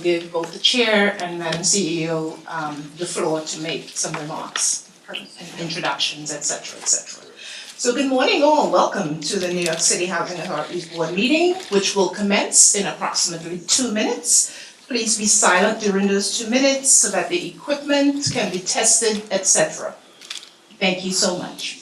will give both the chair and Madam CEO the floor to make some remarks, and introductions, et cetera, et cetera. So good morning all, welcome to the New York City Housing Authority's board meeting, which will commence in approximately 2 minutes. Please be silent during those 2 minutes so that the equipment can be tested, et cetera. Thank you so much.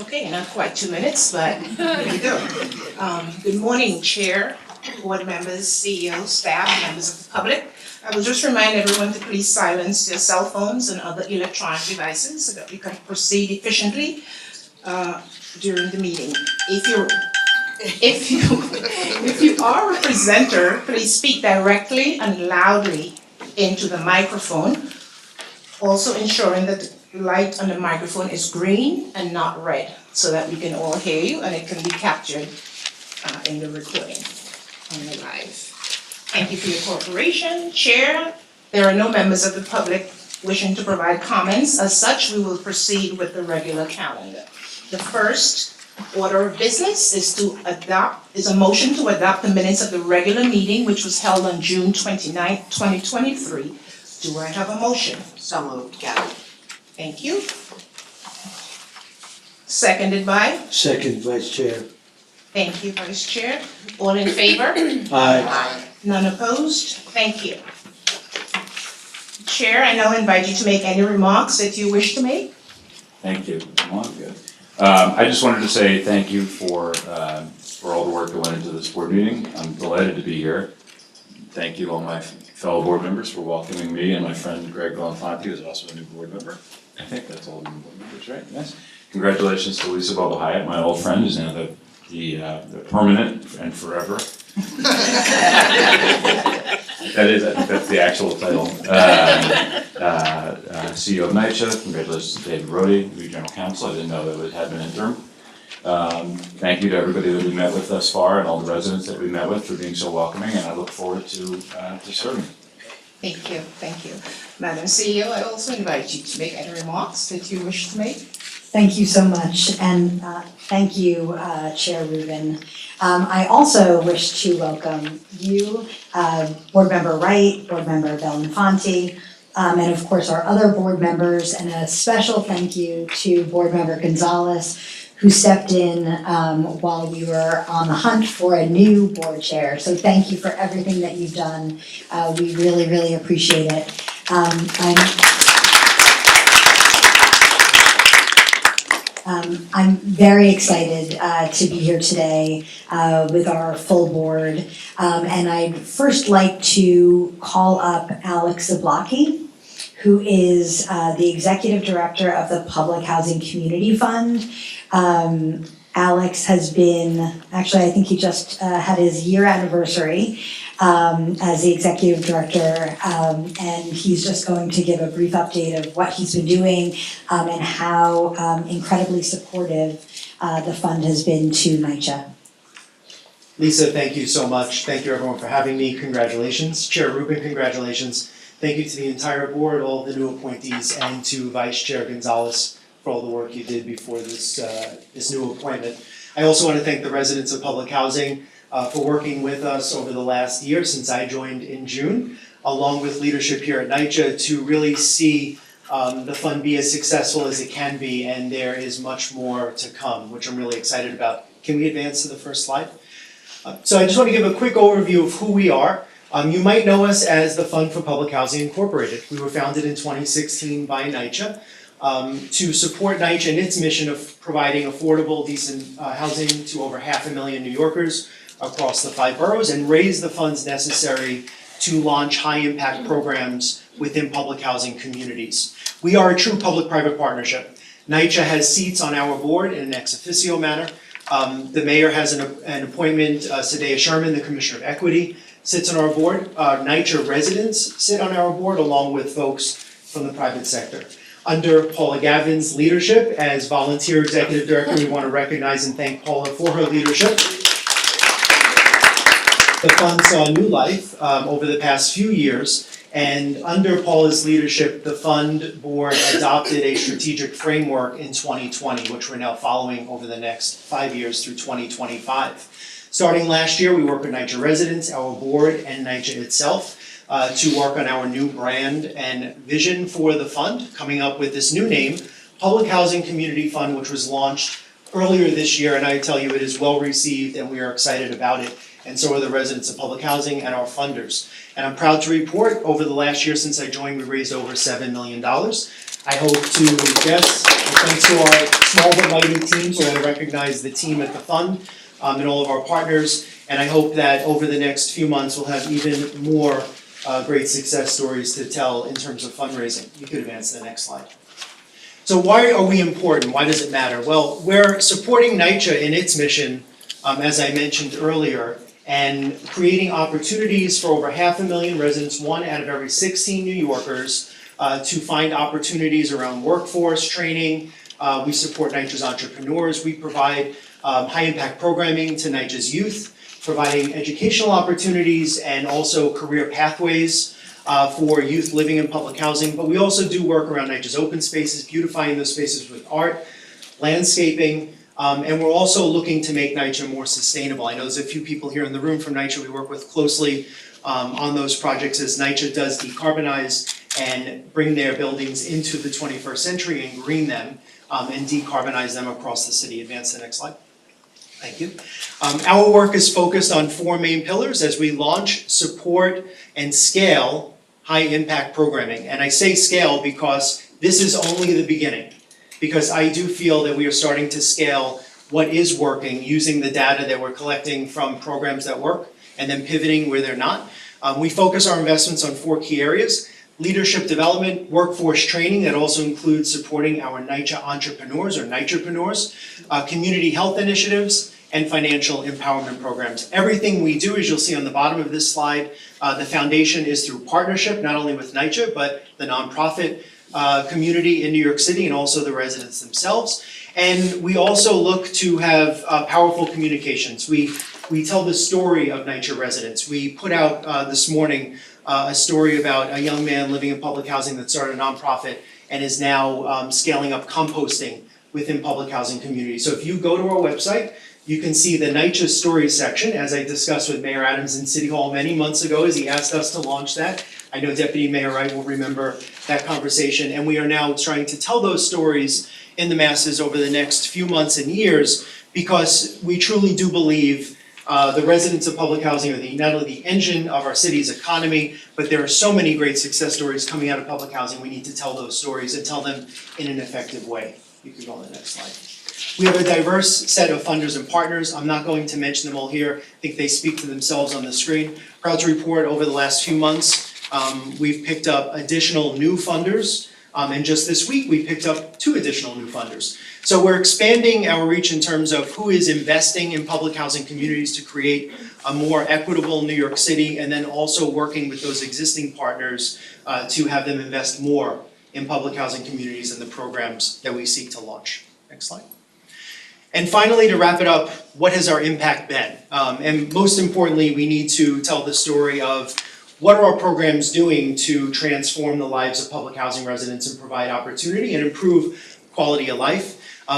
Okay, not quite 2 minutes, but here we go. Good morning, Chair, board members, CEO, staff, members of the public. I will just remind everyone to please silence their cell phones and other electronic devices so that we can proceed efficiently during the meeting. If you are a presenter, please speak directly and loudly into the microphone, also ensuring that the light on the microphone is green and not red, so that we can all hear you and it can be captured in the recording on the live. Thank you for your cooperation. Chair, there are no members of the public wishing to provide comments. As such, we will proceed with the regular calendar. The first order of business is a motion to adopt the minutes of the regular meeting, which was held on June 29th, 2023. Do I have a motion? So moved, Gavin. Thank you. Seconded by? Second, Vice Chair. Thank you, Vice Chair. All in favor? Aye. None opposed? Thank you. Chair, I now invite you to make any remarks that you wish to make. Thank you. Good. I just wanted to say thank you for all the work that went into this board meeting. I'm delighted to be here. Thank you all my fellow board members for welcoming me and my friend Greg Galanfanti, who's also a new board member. I think that's all new board members, right? Yes. Congratulations to Lisa Bubba Hyatt, my old friend, who's now the permanent and forever. I think that's the actual title. CEO of NYCHA, congratulations to David Rohde, new general counsel. I didn't know that it had been interim. Thank you to everybody that we met with thus far and all the residents that we met with for being so welcoming, and I look forward to serving. Thank you, thank you. Madam CEO, I also invite you to make any remarks that you wish to make. Thank you so much, and thank you, Chair Rubin. I also wish to welcome you, Board Member Wright, Board Member Galanfanti, and of course our other board members, and a special thank you to Board Member Gonzalez, who stepped in while we were on the hunt for a new board chair. So thank you for everything that you've done. We really, really appreciate it. I'm very excited to be here today with our full board. And I'd first like to call up Alex Zablocki, who is the Executive Director of the Public Housing Community Fund. Alex has been, actually I think he just had his year anniversary as the Executive Director, and he's just going to give a brief update of what he's been doing and how incredibly supportive the fund has been to NYCHA. Lisa, thank you so much. Thank you everyone for having me. Congratulations. Chair Rubin, congratulations. Thank you to the entire board, all the new appointees, and to Vice Chair Gonzalez for all the work you did before this new appointment. I also want to thank the residents of public housing for working with us over the last year since I joined in June, along with leadership here at NYCHA, to really see the fund be as successful as it can be, and there is much more to come, which I'm really excited about. Can we advance to the first slide? So I just want to give a quick overview of who we are. You might know us as the Fund for Public Housing Incorporated. We were founded in 2016 by NYCHA to support NYCHA in its mission of providing affordable, decent housing to over 500,000 New Yorkers across the 5 boroughs, and raise the funds necessary to launch high-impact programs within public housing communities. We are a true public-private partnership. NYCHA has seats on our board in an ex officio manner. The mayor has an appointment, Sadea Sherman, the Commissioner of Equity, sits on our board. NYCHA residents sit on our board along with folks from the private sector. Under Paula Gavin's leadership as volunteer executive director, we want to recognize and thank Paula for her leadership. The fund saw new life over the past few years, And under Paula's leadership, the fund board adopted a strategic framework in 2020, which we're now following over the next 5 years through 2025. Starting last year, we worked with NYCHA residents, our board, and NYCHA itself to work on our new brand and vision for the fund, coming up with this new name, Public Housing Community Fund, which was launched earlier this year, and I tell you, it is well received and we are excited about it, and so are the residents of public housing and our funders. And I'm proud to report, over the last year since I joined, we raised over $7 million. I hope to, yes, and thanks to our small but mighty team, so I recognize the team at the fund and all of our partners, and I hope that over the next few months, we'll have even more great success stories to tell in terms of fundraising. You could advance to the next slide. So why are we important? Why does it matter? Well, we're supporting NYCHA in its mission, as I mentioned earlier, and creating opportunities for over 500,000 residents, 1 out of every 16 New Yorkers, to find opportunities around workforce training. We support NYCHA's entrepreneurs. We provide high-impact programming to NYCHA's youth, providing educational opportunities and also career pathways for youth living in public housing, but we also do work around NYCHA's open spaces, beautifying those spaces with art, landscaping, and we're also looking to make NYCHA more sustainable. I know there's a few people here in the room from NYCHA we work with closely on those projects as NYCHA does decarbonize and bring their buildings into the 21st century and green them and decarbonize them across the city. Advance to the next slide. Thank you. Our work is focused on 4 main pillars as we launch, support, and scale high-impact programming. And I say scale because this is only the beginning, because I do feel that we are starting to scale what is working using the data that we're collecting from programs that work and then pivoting where they're not. We focus our investments on 4 key areas: leadership development, workforce training, that also includes supporting our NYCHA entrepreneurs or NYCHApreneurs, community health initiatives, and financial empowerment programs. Everything we do, as you'll see on the bottom of this slide, the foundation is through partnership, not only with NYCHA, but the nonprofit community in New York City and also the residents themselves. And we also look to have powerful communications. We tell the story of NYCHA residents. We put out this morning a story about a young man living in public housing that started a nonprofit and is now scaling up composting within public housing communities. So if you go to our website, you can see the NYCHA stories section, as I discussed with Mayor Adams in City Hall many months ago as he asked us to launch that. I know Deputy Mayor Wright will remember that conversation, and we are now trying to tell those stories in the masses over the next few months and years, because we truly do believe the residents of public housing are not only the engine of our city's economy, but there are so many great success stories coming out of public housing. We need to tell those stories and tell them in an effective way. You can go on the next slide. We have a diverse set of funders and partners. I'm not going to mention them all here. I think they speak for themselves on the screen. Proud to report over the last few months, we've picked up additional new funders. And just this week, we picked up 2 additional new funders. So we're expanding our reach in terms of who is investing in public housing communities to create a more equitable New York City, and then also working with those existing partners to have them invest more in public housing communities and the programs that we seek to launch. Next slide. And finally, to wrap it up, what has our impact been? And most importantly, we need to tell the story of what are our programs doing to transform the lives of public housing residents and provide opportunity and improve quality of life.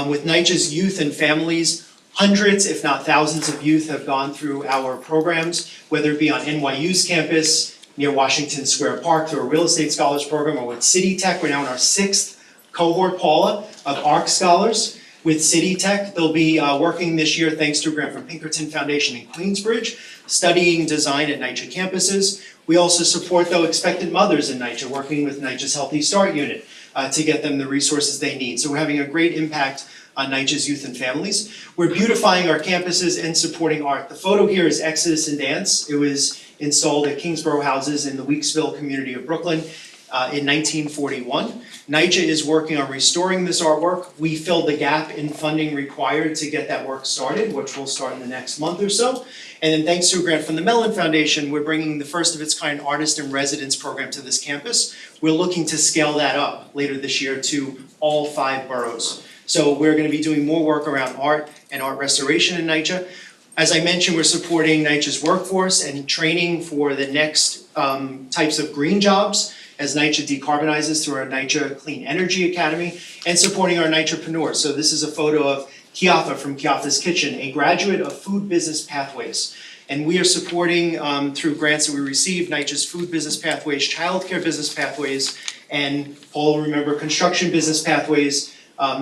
With NYCHA's youth and families, hundreds, if not thousands of youth have gone through our programs, whether it be on NYU's campus, near Washington Square Park through a real estate scholars program, or with City Tech. We're now in our 6th cohort, Paula, of ARC scholars. With City Tech, they'll be working this year, thanks to a grant from Pinkerton Foundation in Queensbridge, studying design at NYCHA campuses. We also support, though, expectant mothers in NYCHA, working with NYCHA's Healthy Start unit to get them the resources they need. So we're having a great impact on NYCHA's youth and families. We're beautifying our campuses and supporting art. The photo here is Exodus and Dance. It was installed at Kingsborough Houses in the Weeksville community of Brooklyn in 1941. NYCHA is working on restoring this artwork. We filled the gap in funding required to get that work started, which will start in the next month or so. And then thanks to a grant from the Mellon Foundation, we're bringing the first of its kind artist in residence program to this campus. We're looking to scale that up later this year to all 5 boroughs. So we're going to be doing more work around art and art restoration in NYCHA. As I mentioned, we're supporting NYCHA's workforce and training for the next types of green jobs as NYCHA decarbonizes through our NYCHA Clean Energy Academy, and supporting our NYCHApreneurs. So this is a photo of Kiafa from Kiafa's Kitchen, a graduate of Food Business Pathways. And we are supporting, through grants that we received, NYCHA's Food Business Pathways, Childcare Business Pathways, and Paul will remember Construction Business Pathways,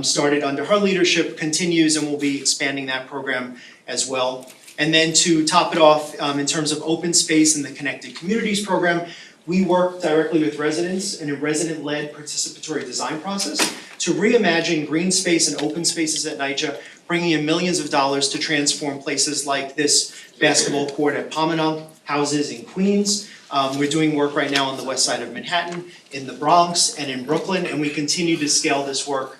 started under her leadership, continues, and we'll be expanding that program as well. And then to top it off, in terms of open space and the Connected Communities program, we work directly with residents in a resident-led participatory design process to reimagine green space and open spaces at NYCHA, bringing in millions of dollars to transform places like this basketball court at Pomona, houses in Queens. We're doing work right now on the west side of Manhattan, in the Bronx, and in Brooklyn, and we continue to scale this work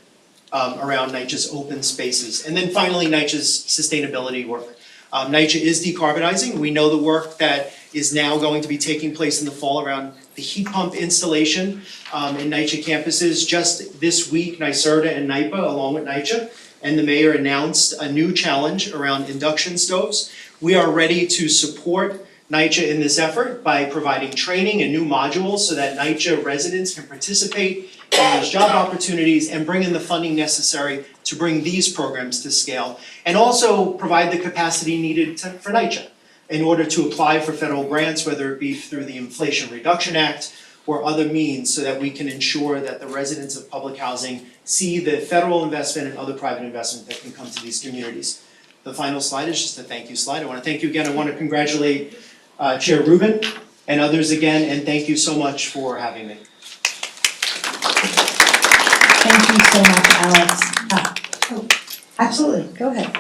around NYCHA's open spaces. And then finally, NYCHA's sustainability work. NYCHA is decarbonizing. We know the work that is now going to be taking place in the fall around the heat pump installation in NYCHA campuses. Just this week, NYSERDA and NYPA, along with NYCHA, and the mayor announced a new challenge around induction stoves. We are ready to support NYCHA in this effort by providing training and new modules so that NYCHA residents can participate in those job opportunities and bring in the funding necessary to bring these programs to scale. And also provide the capacity needed for NYCHA in order to apply for federal grants, whether it be through the Inflation Reduction Act or other means, so that we can ensure that the residents of public housing see the federal investment and other private investment that can come to these communities. The final slide is just a thank you slide. I want to thank you again. I want to congratulate Chair Rubin and others again, and thank you so much for having me. Thank you so much, Alex. Absolutely, go ahead.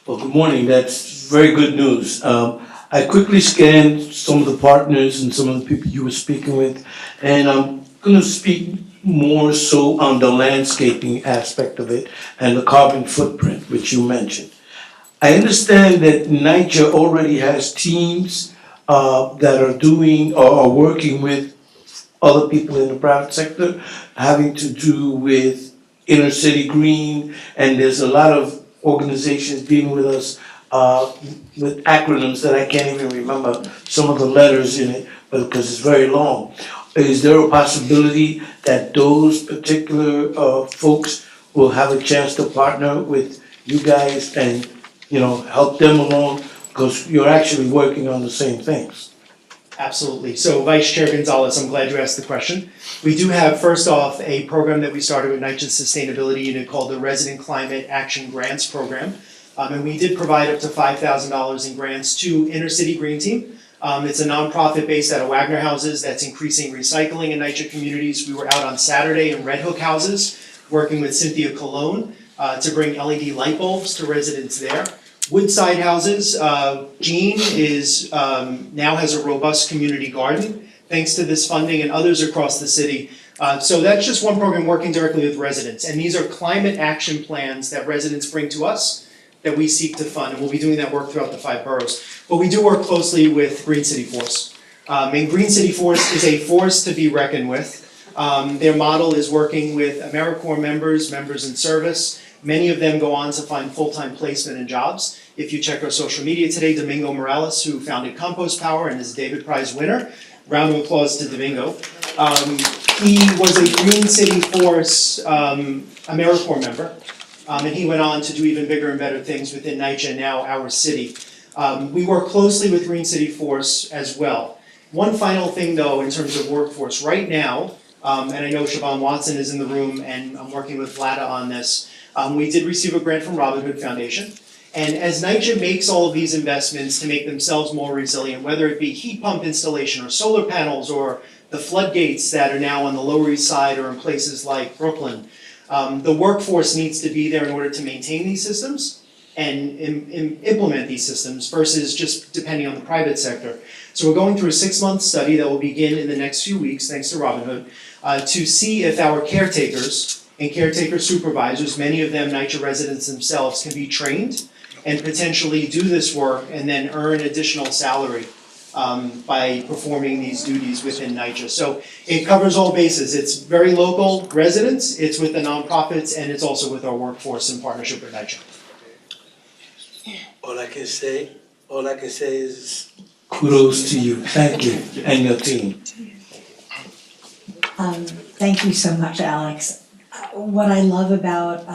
Well, good morning, that's very good news. I quickly scanned some of the partners and some of the people you were speaking with, and I'm gonna speak more so on the landscaping aspect of it and the carbon footprint, which you mentioned. I understand that NYCHA already has teams that are doing or are working with other people in the private sector having to do with inner city green, and there's a lot of organizations dealing with us with acronyms that I can't even remember some of the letters in it, but because it's very long. Is there a possibility that those particular folks will have a chance to partner with you guys and, you know, help them along, because you're actually working on the same things? Absolutely. So Vice Chair Gonzalez, I'm glad you asked the question. We do have, first off, a program that we started with NYCHA's Sustainability Unit called the Resident Climate Action Grants Program. And we did provide up to $5,000 in grants to Inner City Green Team. It's a nonprofit based out of Wagner Houses that's increasing recycling in NYCHA communities. We were out on Saturday in Red Hook Houses, working with Cynthia Colon to bring LED light bulbs to residents there. Woodside Houses, Jean is, now has a robust community garden, thanks to this funding, and others across the city. So that's just one program working directly with residents, and these are climate action plans that residents bring to us that we seek to fund, and we'll be doing that work throughout the 5 boroughs. But we do work closely with Green City Force. And Green City Force is a force to be reckoned with. Their model is working with AmeriCorps members in service. Many of them go on to find full-time placement and jobs. If you check our social media today, Domingo Morales, who founded Compost Power and is a David Prize winner, round of applause to Domingo. He was a Green City Force AmeriCorps member, and he went on to do even bigger and better things within NYCHA and now our city. We work closely with Green City Force as well. One final thing though, in terms of workforce, right now, and I know Siobhan Watson is in the room and I'm working with Vlada on this, we did receive a grant from Robin Hood Foundation. And as NYCHA makes all of these investments to make themselves more resilient, whether it be heat pump installation or solar panels or the floodgates that are now on the Lower East Side or in places like Brooklyn, the workforce needs to be there in order to maintain these systems and implement these systems versus just depending on the private sector. So we're going through a 6-month study that will begin in the next few weeks, thanks to Robin Hood, to see if our caretakers and caretaker supervisors, many of them NYCHA residents themselves, can be trained and potentially do this work and then earn additional salary by performing these duties within NYCHA. So it covers all bases. It's very local residents, it's with the nonprofits, and it's also with our workforce in partnership with NYCHA. All I can say is kudos to you. Thank you and your team. Thank you so much, Alex. What I love about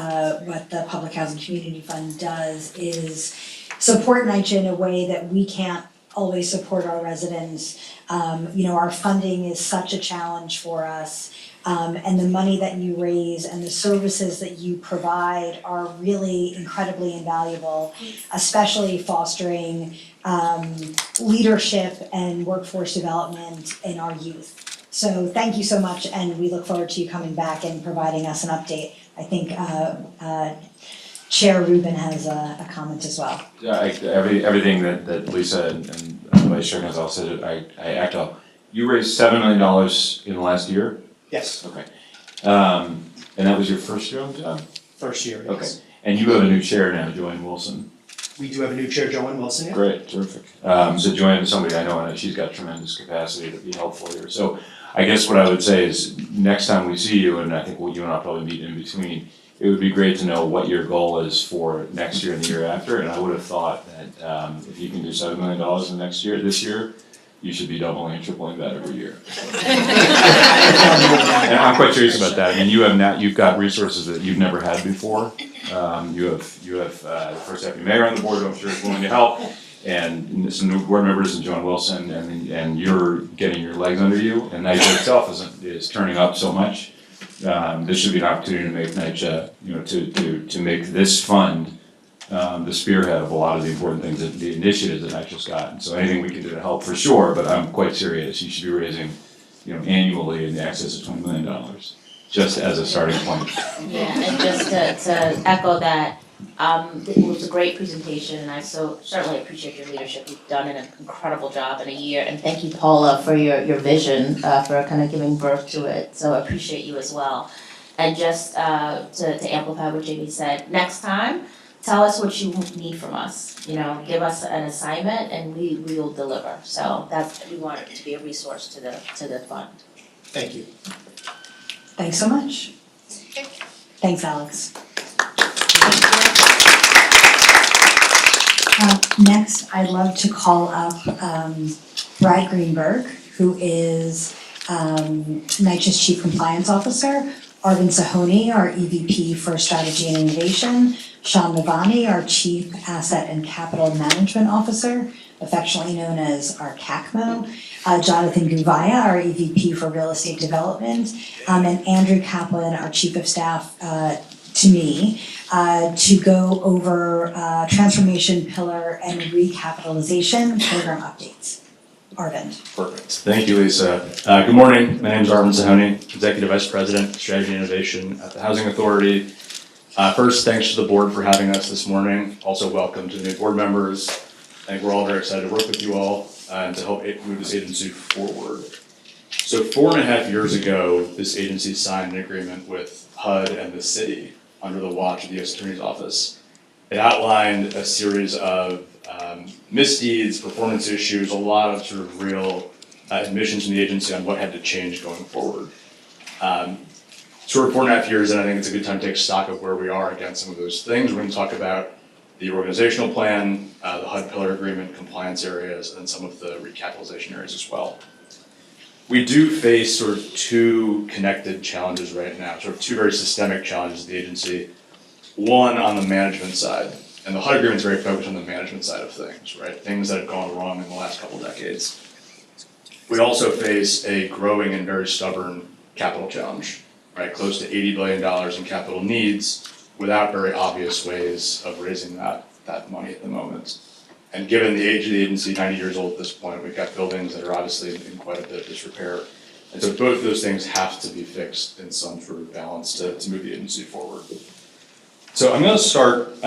what the Public Housing Community Fund does is support NYCHA in a way that we can't always support our residents. Our funding is such a challenge for us. And the money that you raise and the services that you provide are really incredibly invaluable, especially fostering leadership and workforce development in our youth. So thank you so much, and we look forward to you coming back and providing us an update. I think Chair Rubin has a comment as well. Yeah, everything that Lisa and Vice Chair Gonzalez said, I echo. You raised $7 million in the last year? Yes, Okay. And that was your first year on the job? first year, Okay. yes. And you have a new chair now, Joanne Wilson. We do have a new chair, Joanne Wilson, yeah. Great, terrific. So Joanne is somebody I know, and she's got tremendous capacity to be helpful here. So I guess what I would say is, next time we see you, and I think you and I'll probably meet in between, it would be great to know what your goal is for next year and the year after. And I would have thought that if you can do $7 million in this year, you should be doubling and tripling that every year. And I'm quite serious about that. I mean, you've got resources that you've never had before. You have the first deputy mayor on the board who I'm sure is willing to help, and some new board members and Joan Wilson, and you're getting your legs under you. And NYCHA itself is turning up so much. This should be an opportunity to make NYCHA, to make this fund the spearhead of a lot of the important things, the initiatives that NYCHA's got. And so anything we can do to help, for sure, but I'm quite serious. You should be raising, annually in excess of $20 million, just as a starting point. Yeah, and just to echo that, it was a great presentation, and I so certainly appreciate your leadership. You've done an incredible job in a year, and thank you, Paula, for your vision, for kind of giving birth to it. So I appreciate you as well. And just to amplify what Jamie said, next time, tell us what you need from us. Give us an assignment, and we will deliver. So we want it to be a resource to the fund. Thank you. Thanks so much. Thanks, Alex. Next, I'd love to call up Brad Greenberg, who is NYCHA's Chief Compliance Officer, Arvind Sahoni, our EVP for Strategy and Innovation, Sean Navani, our Chief Asset and Capital Management Officer, affectionately known as our CACMO, Jonathan Guvaya, our EVP for Real Estate Development, and Andrew Kaplan, our Chief of Staff to me, to go over transformation pillar and recapitalization program updates. Arvind. Perfect. Thank you, Lisa. Good morning. My name is Arvind Sahoni, Executive Vice President, Strategy and Innovation at the Housing Authority. First, thanks to the board for having us this morning. Also, welcome to the new board members. I think we're all very excited to work with you all and to help move this agency forward. So 4.5 years ago, this agency signed an agreement with HUD and the city under the watch of the U.S. Attorney's Office. It outlined a series of misdeeds, performance issues, a lot of sort of real admissions from the agency on what had to change going forward. Sort of 4.5 years in, I think it's a good time to take stock of where we are against some of those things. We're going to talk about the organizational plan, the HUD pillar agreement, compliance areas, and some of the recapitalization areas as well. We do face sort of two connected challenges right now, sort of two very systemic challenges of the agency. One on the management side, and the HUD agreement is very focused on the management side of things, right? Things that have gone wrong in the last couple decades. We also face a growing and very stubborn capital challenge, right? Close to $80 billion in capital needs without very obvious ways of raising that money at the moment. And given the age of the agency, 90 years old at this point, we've got buildings that are obviously in quite a bit of disrepair. And so both of those things have to be fixed in some sort of balance to move the agency forward. So I'm going to start,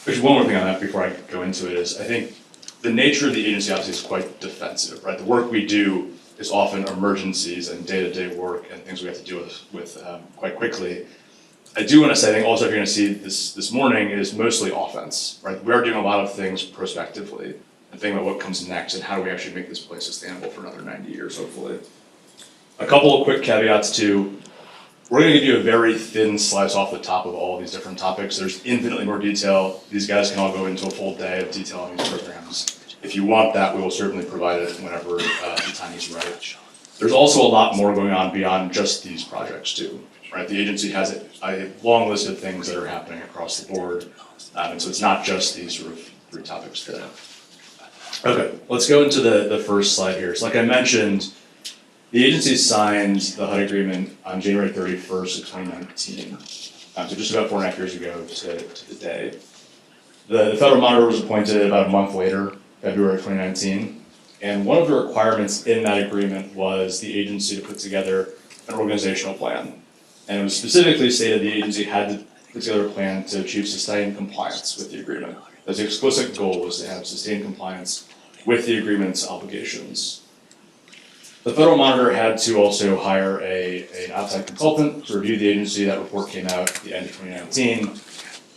there's one more thing on that before I go into it is I think the nature of the agency obviously is quite defensive, right? The work we do is often emergencies and day-to-day work and things we have to deal with quite quickly. I do want to say, I think also if you're going to see this morning is mostly offense, right? We are doing a lot of things prospectively and thinking about what comes next and how do we actually make this place sustainable for another 90 years, hopefully. A couple of quick caveats too. We're gonna give you a very thin slice off the top of all of these different topics. There's infinitely more detail. These guys can all go into a full day of detail on these programs. If you want that, we will certainly provide it whenever the time is right. There's also a lot more going on beyond just these projects too, right? The agency has a long list of things that are happening across the board. And so it's not just these sort of 3 topics today. Okay, let's go into the first slide here. So like I mentioned, the agency signed the HUD agreement on January 31st of 2019. So just about 4.5 years ago to the day. The federal monitor was appointed about a month later, February 2019. And one of the requirements in that agreement was the agency to put together an organizational plan. And it was specifically stated the agency had to put together a plan to achieve sustained compliance with the agreement. The explicit goal was to have sustained compliance with the agreement's obligations. The federal monitor had to also hire an outside consultant to review the agency. That report came out at the end of 2019.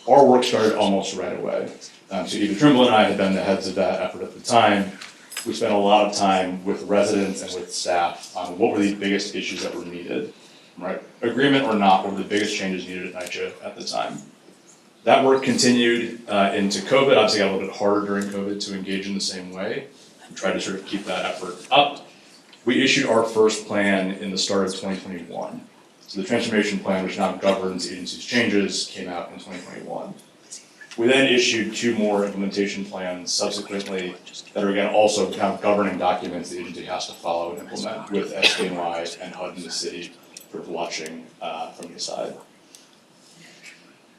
Our work started almost right away. So Eva Trimble and I had been the heads of that effort at the time. We spent a lot of time with residents and with staff on what were the biggest issues that were needed, right? Agreement or not, what were the biggest changes needed at NYCHA at the time? That work continued into COVID. Obviously got a little bit harder during COVID to engage in the same way. We tried to sort of keep that effort up. We issued our first plan in the start of 2021. So the transformation plan, which now governs the agency's changes, came out in 2021. We then issued 2 more implementation plans subsequently that are again also kind of governing documents the agency has to follow and implement with SDNY and HUD in the city sort of watching from the side.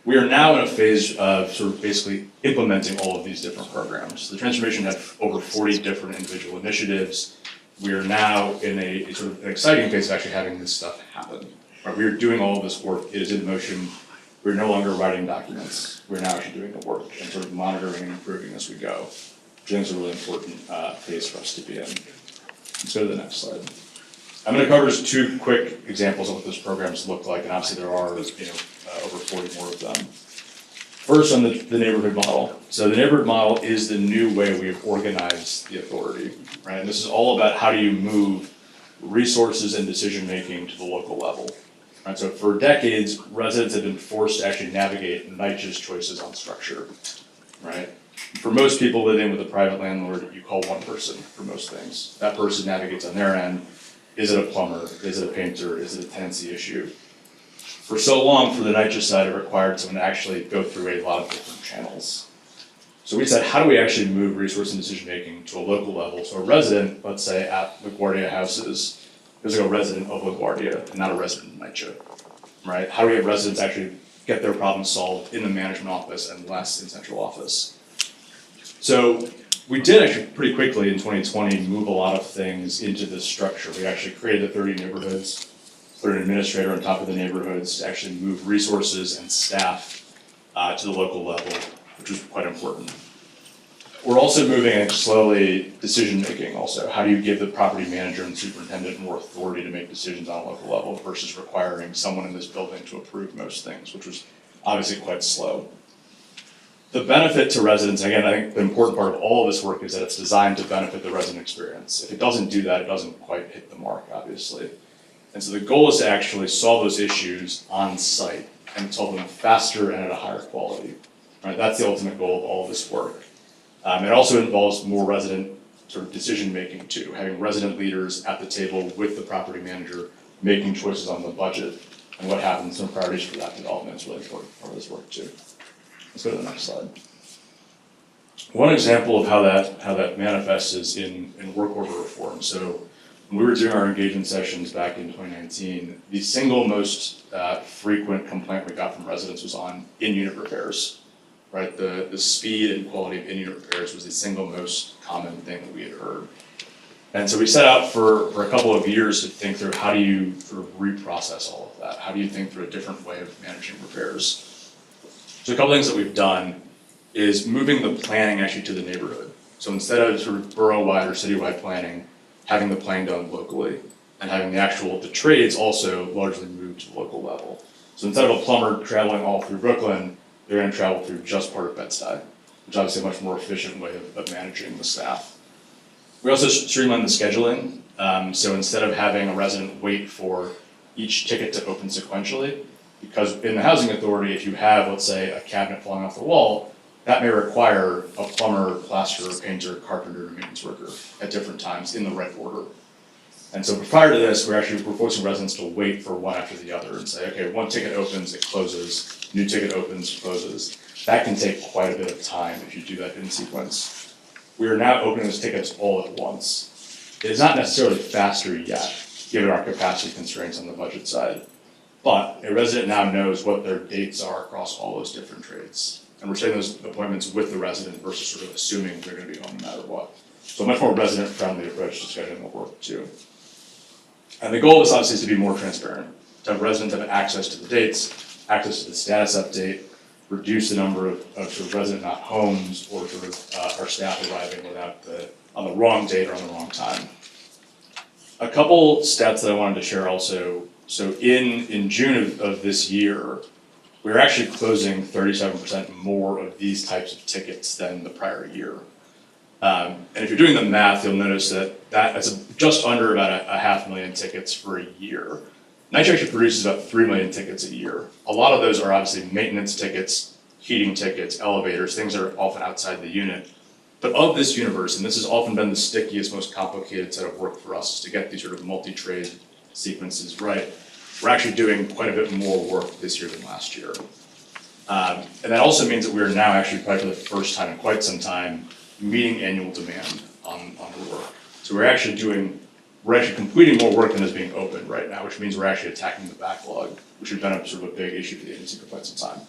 We are now in a phase of sort of basically implementing all of these different programs. The transformation had over 40 different individual initiatives. We are now in a sort of an exciting phase of actually having this stuff happen. Right? We are doing all of this work, it is in motion. We're no longer writing documents. We're now actually doing the work and sort of monitoring and improving as we go. Which I think is a really important phase for us to be in. Let's go to the next slide. I'm gonna cover just 2 quick examples of what those programs look like, and obviously there are, over 40 more of them. First, on the neighborhood model. So the neighborhood model is the new way we have organized the authority, right? And this is all about how do you move resources and decision-making to the local level, right? So for decades, residents have been forced to actually navigate NYCHA's choices on structure, right? For most people living with a private landlord, you call one person for most things. That person navigates on their end. Is it a plumber? Is it a painter? Is it a tenancy issue? For so long, for the NYCHA side, it required someone to actually go through a lot of different channels. So we said, how do we actually move resource and decision-making to a local level? So a resident, let's say at LaGuardia Houses, is a resident of LaGuardia and not a resident of NYCHA, right? How do we have residents actually get their problems solved in the management office and less in central office? So we did actually pretty quickly in 2020 move a lot of things into this structure. We actually created the 30 neighborhoods, put an administrator on top of the neighborhoods to actually move resources and staff to the local level, which was quite important. We're also moving slowly decision-making also. How do you give the property manager and superintendent more authority to make decisions on a local level versus requiring someone in this building to approve most things, which was obviously quite slow. The benefit to residents, again, I think the important part of all of this work is that it's designed to benefit the resident experience. If it doesn't do that, it doesn't quite hit the mark, obviously. And so the goal is to actually solve those issues on site and solve them faster and at a higher quality. Right? That's the ultimate goal of all of this work. It also involves more resident sort of decision making too, having resident leaders at the table with the property manager, making choices on the budget and what happens and priorities for that development is really important part of this work too. Let's go to the next slide. One example of how that manifests is in work order reform. So when we were doing our engagement sessions back in 2019, the single most frequent complaint we got from residents was on in-unit repairs, right? The speed and quality of in-unit repairs was the single most common thing that we had heard. And so we set out for a couple of years to think through how do you sort of reprocess all of that? How do you think through a different way of managing repairs? So a couple things that we've done is moving the planning actually to the neighborhood. So instead of sort of borough-wide or city-wide planning, having the planning done locally and having the trades also largely moved to the local level. So instead of a plumber traveling all through Brooklyn, they're gonna travel through just part of Bed-Stuy, which is obviously a much more efficient way of managing the staff. We also streamlined the scheduling. So instead of having a resident wait for each ticket to open sequentially. Because in the housing authority, if you have, let's say, a cabinet falling off the wall, that may require a plumber, plasterer, painter, carpenter, or maintenance worker at different times in the right order. And so prior to this, we're forcing residents to wait for one after the other and say, okay, one ticket opens, it closes, new ticket opens, closes. That can take quite a bit of time if you do that in sequence. We are now opening those tickets all at once. It is not necessarily faster yet, given our capacity constraints on the budget side. But a resident now knows what their dates are across all those different trades. And we're setting those appointments with the resident versus sort of assuming they're gonna be home no matter what. So a much more resident-friendly approach to scheduling the work too. And the goal is obviously is to be more transparent, to have residents have access to the dates, access to the status update, reduce the number of sort of resident not homes or sort of our staff arriving on the wrong date or on the wrong time. A couple stats that I wanted to share also. So in June of this year, we're actually closing 37% more of these types of tickets than the prior year. And if you're doing the math, you'll notice that's just under about a 500,000 tickets for a year. NYCHA actually produces about 3 million tickets a year. A lot of those are obviously maintenance tickets, heating tickets, elevators, things that are often outside the unit. But of this universe, and this has often been the stickiest, most complicated set of work for us, is to get these sort of multi-trade sequences right. We're actually doing quite a bit more work this year than last year. And that also means that we are now actually, probably for the first time in quite some time, meeting annual demand on the work. So we're actually completing more work than is being opened right now, which means we're actually attacking the backlog, which has been a sort of a big issue for the agency for quite some time.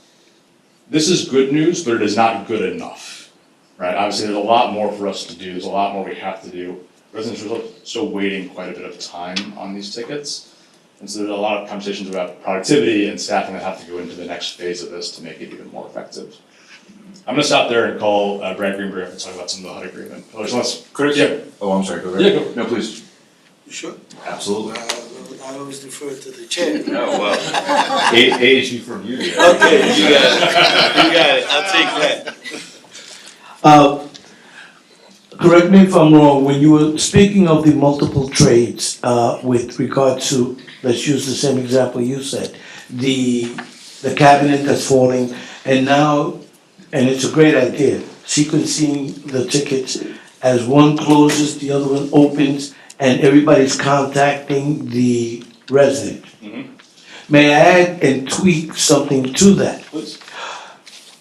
This is good news, but it is not good enough, right? Obviously, there's a lot more for us to do. There's a lot more we have to do. Residents are still waiting quite a bit of time on these tickets. And so there's a lot of conversations about productivity and staffing that have to go into the next phase of this to make it even more effective. I'm gonna stop there and call Brad Greenberg and talk about some of the HUD agreement. Chris? Yeah. Oh, I'm sorry, go ahead. Yeah, go. No, please. You sure? Absolutely. I always defer to the chair. No, well, issue from you. Okay, you got it, I'll take that. Correct me if I'm wrong, when you were speaking of the multiple trades, with regard to, let's use the same example you said, the cabinet that's falling, and now, and it's a great idea, sequencing the tickets as one closes, the other one opens, and everybody's contacting the resident. Mhm. May I add and tweak something to that? Please.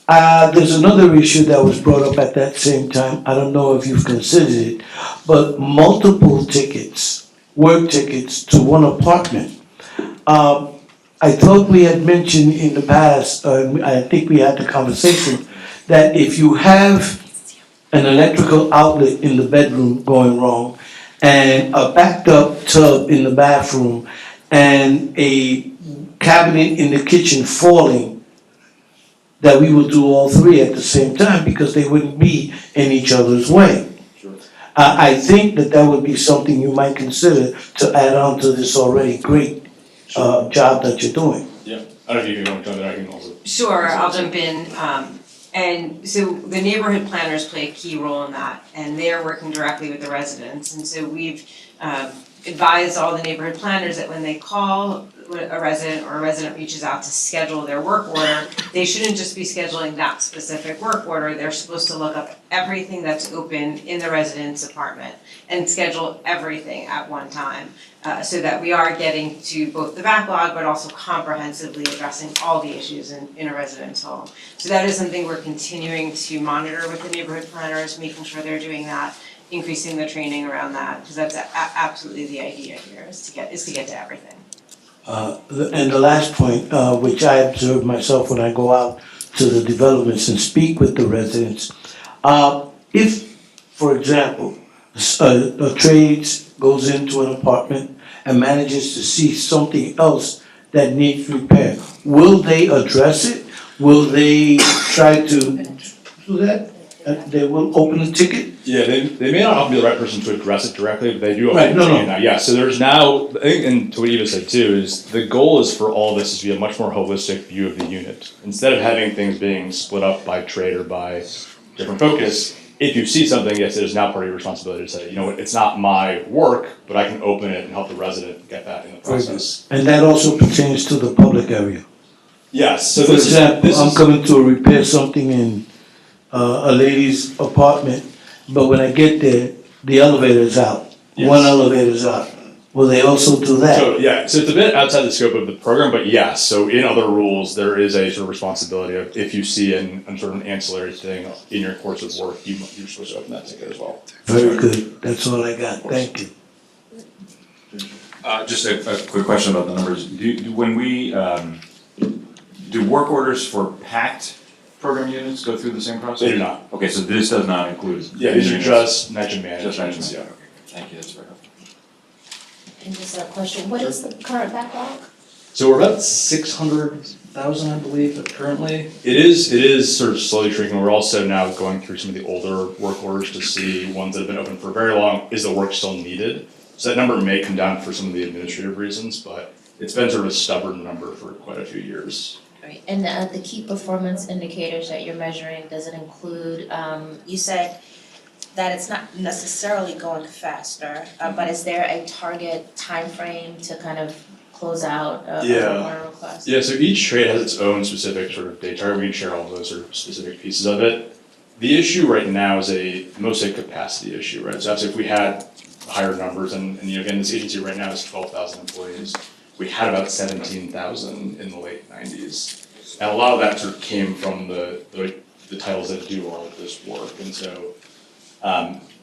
There's another issue that was brought up at that same time, I don't know if you've considered it, but multiple tickets, work tickets to one apartment. I thought we had mentioned in the past, I think we had the conversation, that if you have an electrical outlet in the bedroom going wrong, and a backed up tub in the bathroom, and a cabinet in the kitchen falling, that we will do all three at the same time because they wouldn't be in each other's way. Sure. I think that would be something you might consider to add on to this already great job that you're doing. Yeah, I don't know if you want to jump in, I can also. Sure, I'll jump in. And so the neighborhood planners play a key role in that, and they are working directly with the residents. And so we've advised all the neighborhood planners that when they call a resident or a resident reaches out to schedule their work order, they shouldn't just be scheduling that specific work order. They're supposed to look up everything that's open in the resident's apartment and schedule everything at one time. So that we are getting to both the backlog, but also comprehensively addressing all the issues in a resident's home. So that is something we're continuing to monitor with the neighborhood planners, making sure they're doing that, increasing the training around that, because that's absolutely the idea here, is to get to everything. And the last point, which I observe myself when I go out to the developments and speak with the residents, if, for example, a trades goes into an apartment and manages to see something else that needs repair, will they address it? Will they try to do that? They will open a ticket? Yeah, they may not often be the right person to address it directly, but they do Right, often no, say no. now. Yeah, so there's now, I think, and to what Eva said too, is the goal is for all this is to be a much more holistic view of the unit. Instead of having things being split up by trade or by different focus, if you see something, yes, it is now part of your responsibility to say, you know what, it's not my work, but I can open it and help the resident get that in the Very good. process. And that also pertains to the public area. Yes, so For this is, example, this I'm is, coming to repair something in a lady's apartment, but when I get there, the elevator's out. One Yes. elevator's out. Will they also do that? so, yeah, so it's a bit outside the scope of the program, but yes, so in other rules, there is a sort of responsibility of if you see an sort of an ancillary thing in your course of work, you're supposed to open that ticket as well. Very good. That's all I got. Thank you. Just a quick question about the numbers. When we, do work orders for packed program units go through the same process? They do not. Okay, so this does not include. Yeah, these are just NYCHA managed Just units, mentioned, yeah. okay, thank you, that's very helpful. And just a question, what is the current backlog? So we're about 600,000, I believe, currently. It is sort of slowly shrinking. We're also now going through some of the older work orders to see ones that have been open for very long, is the work still needed? So that number may come down for some of the administrative reasons, but it's been sort of a stubborn number for quite a few years. Right, and the key performance indicators that you're measuring, does it include, you said that it's not necessarily going faster, but is there a target timeframe to kind of close out a Yeah. warrant request? Yeah, so each trade has its own specific sort of data target. We can share all those sort of specific pieces of it. The issue right now is mostly a capacity issue, right? So if we had higher numbers, and you know, again, this agency right now is 12,000 employees. We had about 17,000 in the late 90s. And a lot of that sort of came from the titles that do all of this work. And so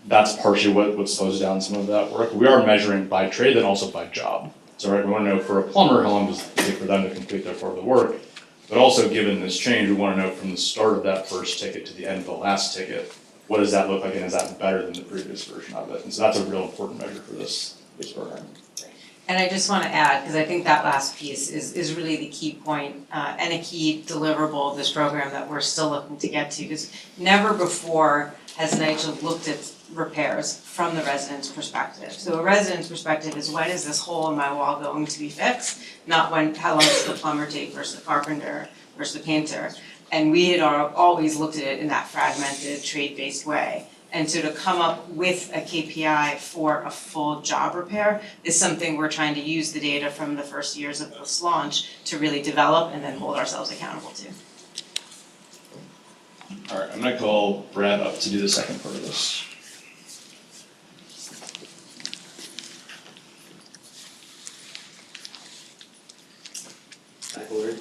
that's partially what slows down some of that work. We are measuring by trade and also by job. So right, we want to know for a plumber, how long does it take for them to complete their part of the work? But also, given this change, we want to know from the start of that first ticket to the end of the last ticket, what does that look like, and is that better than the previous version of it? And so that's a real important measure for this program. And I just wanna add, because I think that last piece is really the key point, and a key deliverable of this program that we're still looking to get to, because never before has NYCHA looked at repairs from the resident's perspective. So a resident's perspective is, when is this hole in my wall going to be fixed? Not how long does the plumber take versus the carpenter versus the painter. And we had always looked at it in that fragmented, trade-based way. And so to come up with a KPI for a full job repair is something we're trying to use the data from the first years of this launch to really develop and then hold ourselves accountable to. All right, I'm gonna call Brad up to do the second part of this. Hi, board.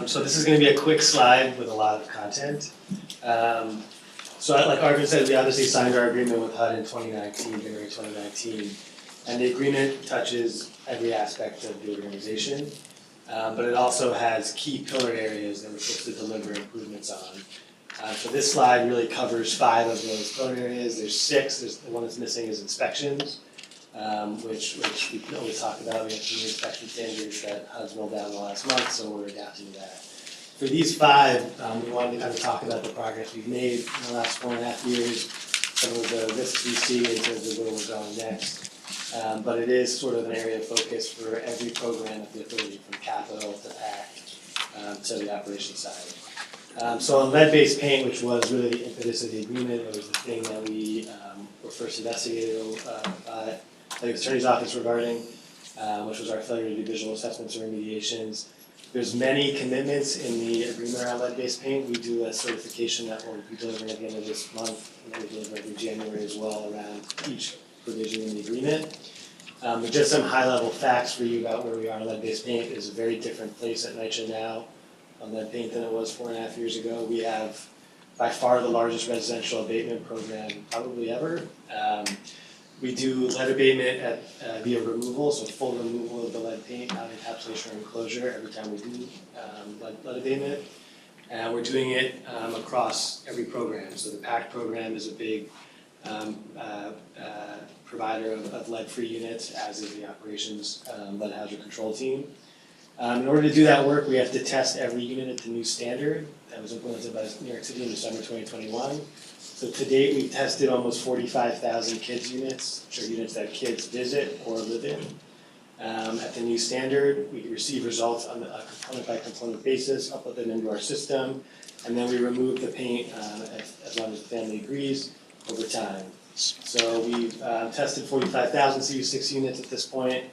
So this is gonna be a quick slide with a lot of content. So like Arvin said, we obviously signed our agreement with HUD in 2019, January 2019. And the agreement touches every aspect of the organization. But it also has key pillar areas that we're supposed to deliver improvements on. So this slide really covers 5 of those pillar areas. There's 6. The one that's missing is inspections, which we always talk about. We have some new inspection standards that HUD's rolled out in the last month, so we're adapting to that. For these 5, we wanted to kind of talk about the progress we've made in the last 4.5 years, some of the risks we see in terms of where we're going next. But it is sort of an area of focus for every program at the authority, from capital to PAC to the operations side. So on lead-based paint, which was really the impetus of the agreement, it was the thing that we were first investigated by the Attorney's Office regarding, which was our failure to do visual assessments or remediations. There's many commitments in the agreement around lead-based paint. We do a certification that we'll be delivering at the end of this month, and we'll deliver in January as well around each provision in the agreement. But just some high-level facts for you about where we are in lead-based paint. Is a very different place at NYCHA now on lead paint than it was 4.5 years ago. We have by far the largest residential abatement program probably ever. We do lead abatement at via removal, so full removal of the lead paint, not encapsulation or enclosure every time we do lead abatement. And we're doing it across every program. So the PAC program is a big provider of lead-free units, as is the operations lead hazard control team. In order to do that work, we have to test every unit at the new standard that was implemented by New York City in December 2021. So to date, we've tested almost 45,000 kids units, which are units that kids visit or live in. At the new standard, we receive results on a component-by-component basis, upload them into our system, and then we remove the paint as long as the family agrees. over time. So we've tested 45,000 CU6 units at this point.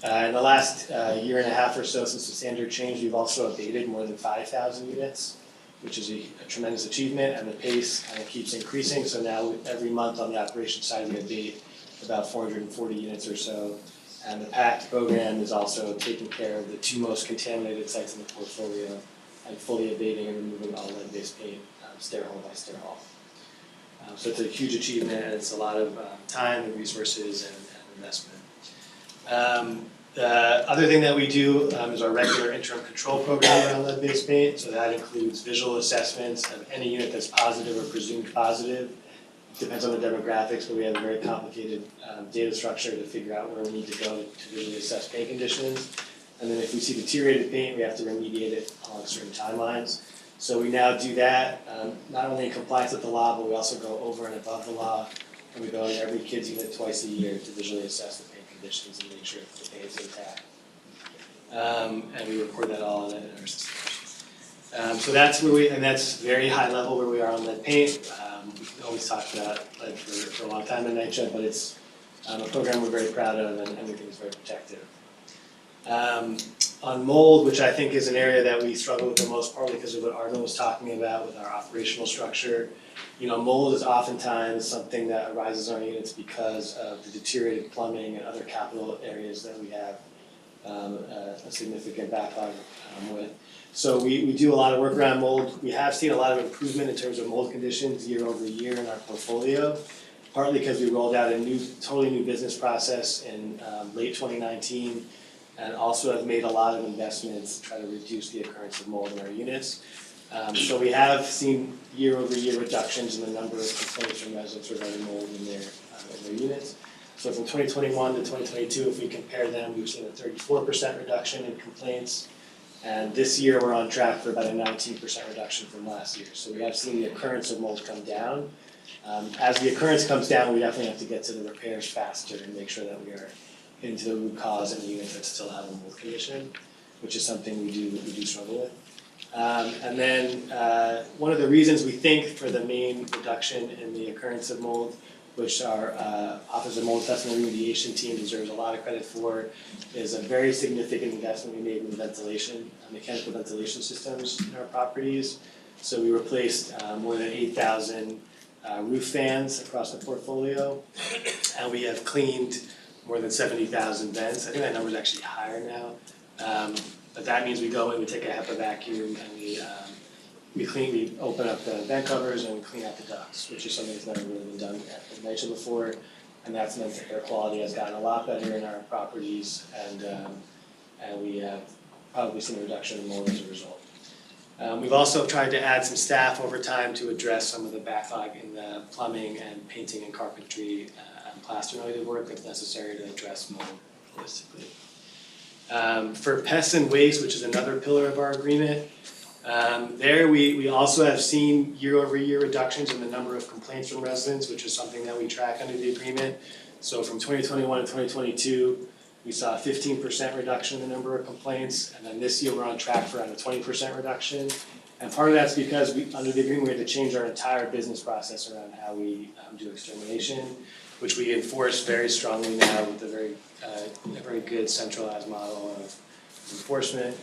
In the last year and a half or so since the standard changed, we've also abated more than 5,000 units, which is a tremendous achievement, and the pace kind of keeps increasing. So now every month on the operations side, we abate about 440 units or so. And the PACT program is also taking care of the two most contaminated sites in the portfolio and fully abating and removing all lead-based paint, stair hole by stair hole. So it's a huge achievement, and it's a lot of time and resources and investment. The other thing that we do is our regular interim control program around lead-based paint. So that includes visual assessments of any unit that's positive or presumed positive. Depends on the demographics, but we have a very complicated data structure to figure out where we need to go to visually assess paint conditions. And then if we see deteriorated paint, we have to remediate it along certain timelines. So we now do that, not only in compliance with the law, but we also go over and above the law. And we go into every kid's unit twice a year to visually assess the paint conditions and make sure that the paint is intact. And we record that all in our systems. So that's where and that's very high level where we are on lead paint. We always talked about lead for a long time in NYCHA, but it's a program we're very proud of and we think is very protective. On mold, which I think is an area that we struggle with the most, partly because of what Arvin was talking about with our operational structure. You know, mold is oftentimes something that arises in our units because of the deteriorated plumbing and other capital areas that we have a significant backlog with. So we do a lot of work around mold. We have seen a lot of improvement in terms of mold conditions year over year in our portfolio, partly because we rolled out a totally new business process in late 2019, and also have made a lot of investments to try to reduce the occurrence of mold in our units. So we have seen year over year reductions in the number of complaints from residents regarding mold in their units. So from 2021 to 2022, if we compare them, we've seen a 34% reduction in complaints. And this year, we're on track for about a 19% reduction from last year. So we have seen the occurrence of mold come down. As the occurrence comes down, we definitely have to get to the repairs faster and make sure that we are into the root cause in the units that still have a mold condition, which is something we do struggle with. And then one of the reasons we think for the main reduction in the occurrence of mold, which our Office of Mold Assessment and Remediation team deserves a lot of credit for, is a very significant investment we made in ventilation, mechanical ventilation systems in our properties. So we replaced more than 8,000 roof fans across the portfolio, and we have cleaned more than 70,000 vents. I think that number is actually higher now. But that means we go in, we take a HEPA vacuum, and we open up the vent covers and we clean out the ducts, which is something that's never really been done at NYCHA before. And that's meant that air quality has gotten a lot better in our properties, and we have probably seen a reduction in mold as a result. We've also tried to add some staff over time to address some of the backlog in the plumbing and painting and carpentry and plaster-related work that's necessary to address mold holistically. For pests and waste, which is another pillar of our agreement, there we also have seen year over year reductions in the number of complaints from residents, which is something that we track under the agreement. So from 2021 to 2022, we saw a 15% reduction in the number of complaints, and then this year we're on track for around a 20% reduction. And part of that's because under the agreement we had to change our entire business process around how we do extermination, which we enforce very strongly now with a very good centralized model of enforcement.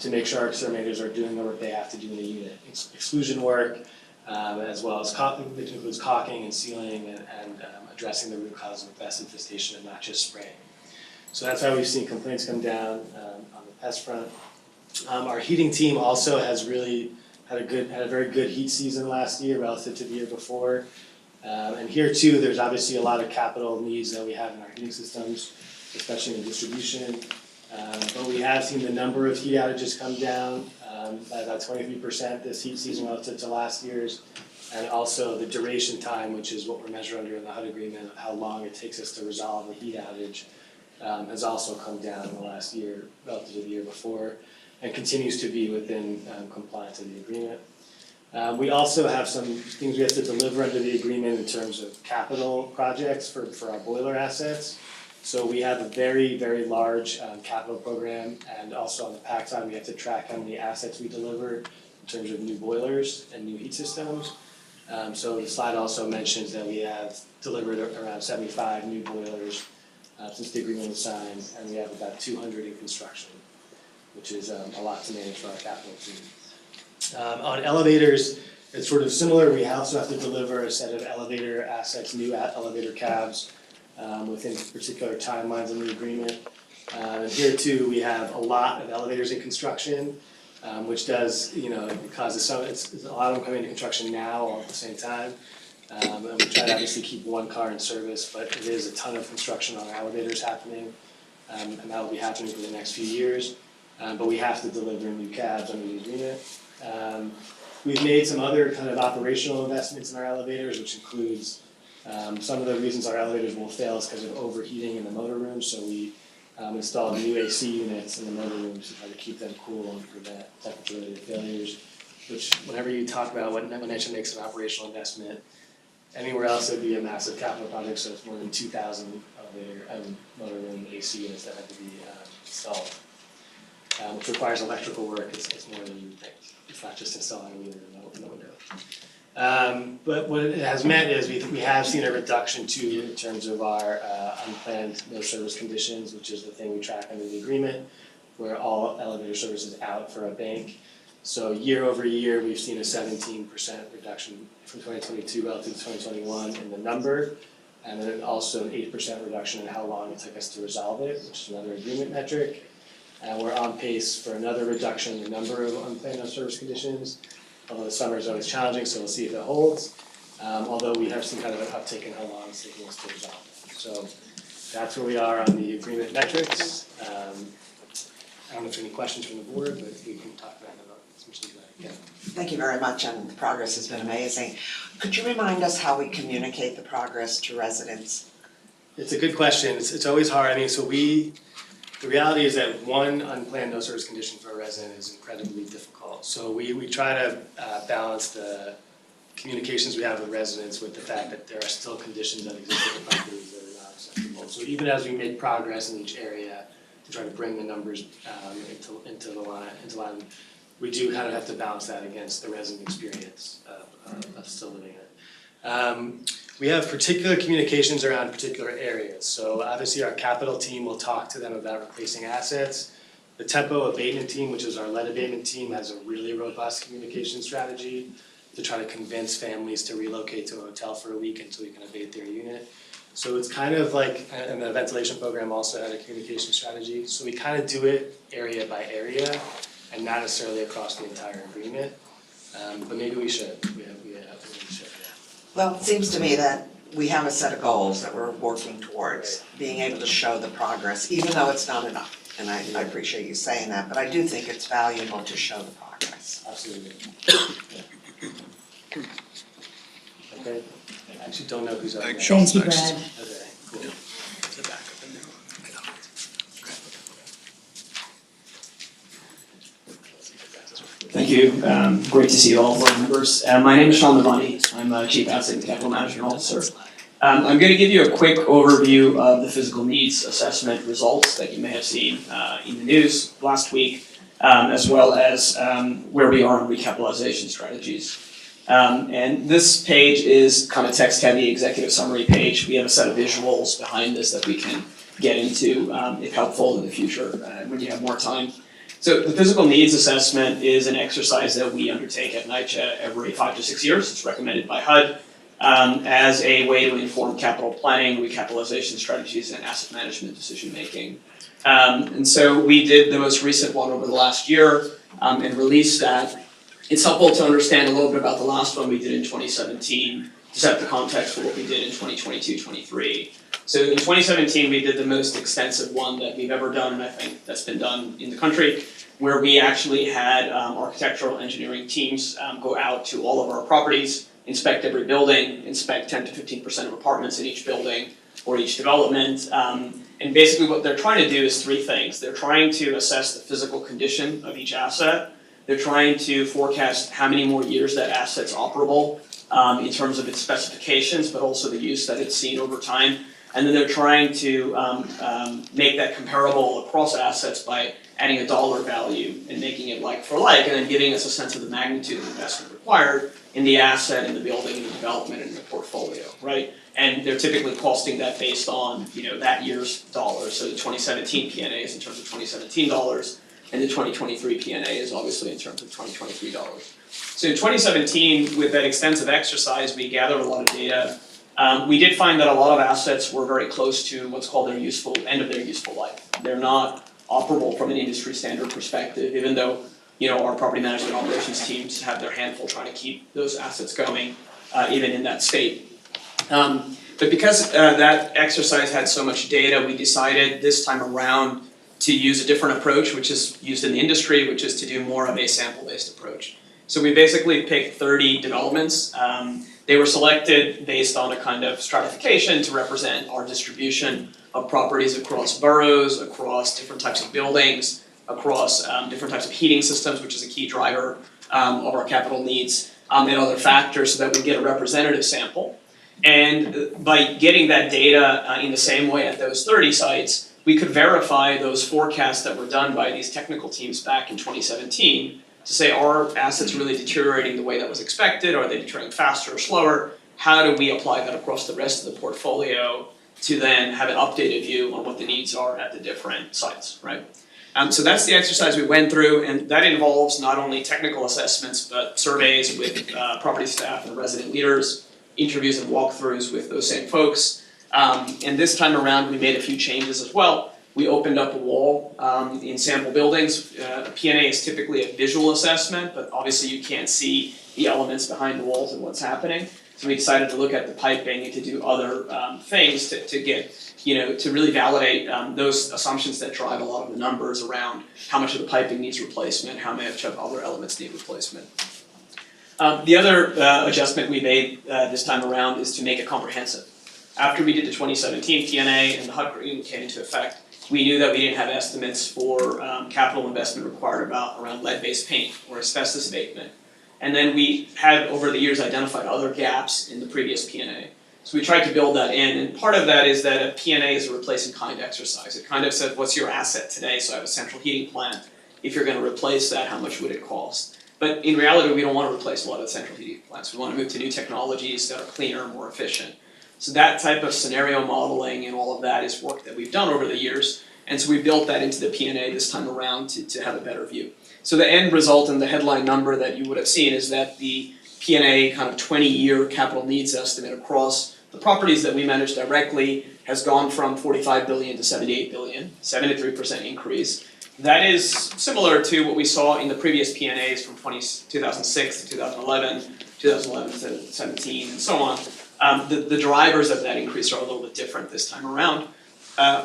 To make sure our exterminators are doing the work they have to do in the unit. Exclusion work, as well as which includes caulking and sealing and addressing the root cause of pest infestation and not just spraying. So that's why we've seen complaints come down on the pest front. Our heating team also has really had a very good heat season last year relative to the year before. And here too, there's obviously a lot of capital needs that we have in our heating systems, especially in distribution. But we have seen the number of heat outages come down by about 23% this heat season relative to last year's. And also the duration time, which is what we're measuring under the HUD agreement, how long it takes us to resolve a heat outage, has also come down in the last year relative to the year before and continues to be within compliance with the agreement. We also have some things we have to deliver under the agreement in terms of capital projects for our boiler assets. So we have a very, very large capital program, and also on the PAC side, we have to track how many assets we deliver in terms of new boilers and new heat systems. So the slide also mentions that we have delivered around 75 new boilers since the agreement was signed, and we have about 200 in construction, which is a lot to manage for our capital team. On elevators, it's sort of similar. We also have to deliver a set of elevator assets, new elevator cabs, within particular timelines in the agreement. And here too, we have a lot of elevators in construction, which does, it causes some, it's a lot of them coming into construction now all at the same time. And we try to obviously keep one car in service, but it is a ton of construction on elevators happening, and that will be happening for the next few years. But we have to deliver new cabs under the agreement. We've made some other kind of operational investments in our elevators, which includes some of the reasons our elevators will fail is because of overheating in the motor room, so we installed new AC units in the motor rooms to try to keep them cool and prevent temperature-related failures. Which, whenever you talk about when NYCHA makes an operational investment, anywhere else it would be a massive capital project, so it's more than 2,000 elevator motor room AC units that have to be installed, which requires electrical work. It's more than you would think. It's not just installing a meter in the window. But what it has meant is we have seen a reduction too in terms of our unplanned no service conditions, which is the thing we track under the agreement, where all elevator service is out for a bank. So year over year, we've seen a 17% reduction from 2022 relative to 2021 in the number, and then also an 8% reduction in how long it took us to resolve it, which is another agreement metric. And we're on pace for another reduction in the number of unplanned no service conditions, although the summer is always challenging, so we'll see if it holds. Although we have some kind of an uptick in how long it's taking us to resolve it. So that's where we are on the agreement metrics. I don't know if there are any questions from the board, but we can talk about it as much as I can. Thank you very much, and the progress has been amazing. Could you remind us how we communicate the progress to residents? It's a good question. It's always hard. The reality is that one unplanned no service condition for a resident is incredibly difficult. So we try to balance the communications we have with residents with the fact that there are still conditions that exist in the properties that are not acceptable. So even as we make progress in each area to try to bring the numbers into line, we do kind of have to balance that against the resident experience of still living in it. We have particular communications around particular areas. So obviously our capital team will talk to them about replacing assets. The tempo abatement team, which is our lead abatement team, has a really robust communication strategy to try to convince families to relocate to a hotel for a week until we can abate their unit. So it's kind of like, and the ventilation program also had a communication strategy. So we kind of do it area by area and not necessarily across the entire agreement. But maybe we should. We should. Well, it seems to me that we have a set of goals that we're working towards, being able to show the progress, even though it's not enough. And I appreciate you saying that, but I do think it's valuable to show the progress. Absolutely. Okay, I actually don't know who's up next. Thank you, Brad. Okay, cool. Thank you. Great to see you all, board members. My name is Sean Devani. I'm Chief Asset and Capital Management Officer. I'm going to give you a quick overview of the physical needs assessment results that you may have seen in the news last week, as well as where we are on recapitalization strategies. And this page is kind of text-heavy executive summary page. We have a set of visuals behind this that we can get into if helpful in the future when you have more time. So the physical needs assessment is an exercise that we undertake at NYCHA every 5 to 6 years. It's recommended by HUD as a way to inform capital planning, recapitalization strategies, and asset management decision making. And so we did the most recent one over the last year and released that. It's helpful to understand a little bit about the last one we did in 2017 to set the context for what we did in 2022-23. So in 2017, we did the most extensive one that we've ever done, and I think that's been done in the country, where we actually had architectural engineering teams go out to all of our properties, inspect every building, inspect 10 to 15% of apartments in each building or each development. And basically what they're trying to do is three things. They're trying to assess the physical condition of each asset. They're trying to forecast how many more years that asset's operable in terms of its specifications, but also the use that it's seen over time. And then they're trying to make that comparable across assets by adding a dollar value and making it like for like, and then giving us a sense of the magnitude of investment required in the asset, in the building, in the development, and in the portfolio, right? And they're typically costing that based on, that year's dollars. So the 2017 PNA is in terms of 2017 dollars, and the 2023 PNA is obviously in terms of 2023 dollars. So in 2017, with that extensive exercise, we gathered a lot of data. We did find that a lot of assets were very close to what's called end of their useful life. They're not operable from an industry standard perspective, even though our property management operations teams have their handful trying to keep those assets going, even in that state. But because that exercise had so much data, we decided this time around to use a different approach, which is used in the industry, which is to do more of a sample-based approach. So we basically picked 30 developments. They were selected based on a kind of stratification to represent our distribution of properties across boroughs, across different types of buildings, across different types of heating systems, which is a key driver of our capital needs, and other factors, so that we get a representative sample. And by getting that data in the same way at those 30 sites, we could verify those forecasts that were done by these technical teams back in 2017 to say, are assets really deteriorating the way that was expected? Are they deteriorating faster or slower? How do we apply that across the rest of the portfolio to then have an updated view on what the needs are at the different sites, right? So that's the exercise we went through, and that involves not only technical assessments, but surveys with property staff and resident leaders, interviews and walkthroughs with those same folks. And this time around, we made a few changes as well. We opened up a wall in sample buildings. A PNA is typically a visual assessment, but obviously you can't see the elements behind the walls and what's happening. So we decided to look at the piping and to do other things to get, to really validate those assumptions that drive a lot of the numbers around how much of the piping needs replacement, how much of other elements need replacement. The other adjustment we made this time around is to make it comprehensive. After we did the 2017 PNA and the HUD agreement came into effect, we knew that we didn't have estimates for capital investment required around lead-based paint or asbestos abatement. And then we had, over the years, identified other gaps in the previous PNA. So we tried to build that in, and part of that is that a PNA is a replace-in-kind exercise. It kind of said, what's your asset today? So I have a central heating plant. If you're going to replace that, how much would it cost? But in reality, we don't want to replace a lot of the central heating plants. We want to move to new technologies that are cleaner, more efficient. So that type of scenario modeling and all of that is work that we've done over the years. And so we built that into the PNA this time around to have a better view. So the end result and the headline number that you would have seen is that the PNA kind of 20-year capital needs estimate across the properties that we manage directly has gone from 45 billion to 78 billion, 73% increase. That is similar to what we saw in the previous PNAs from 2006 to 2011, 2011 to 2017, and so on. The drivers of that increase are a little bit different this time around.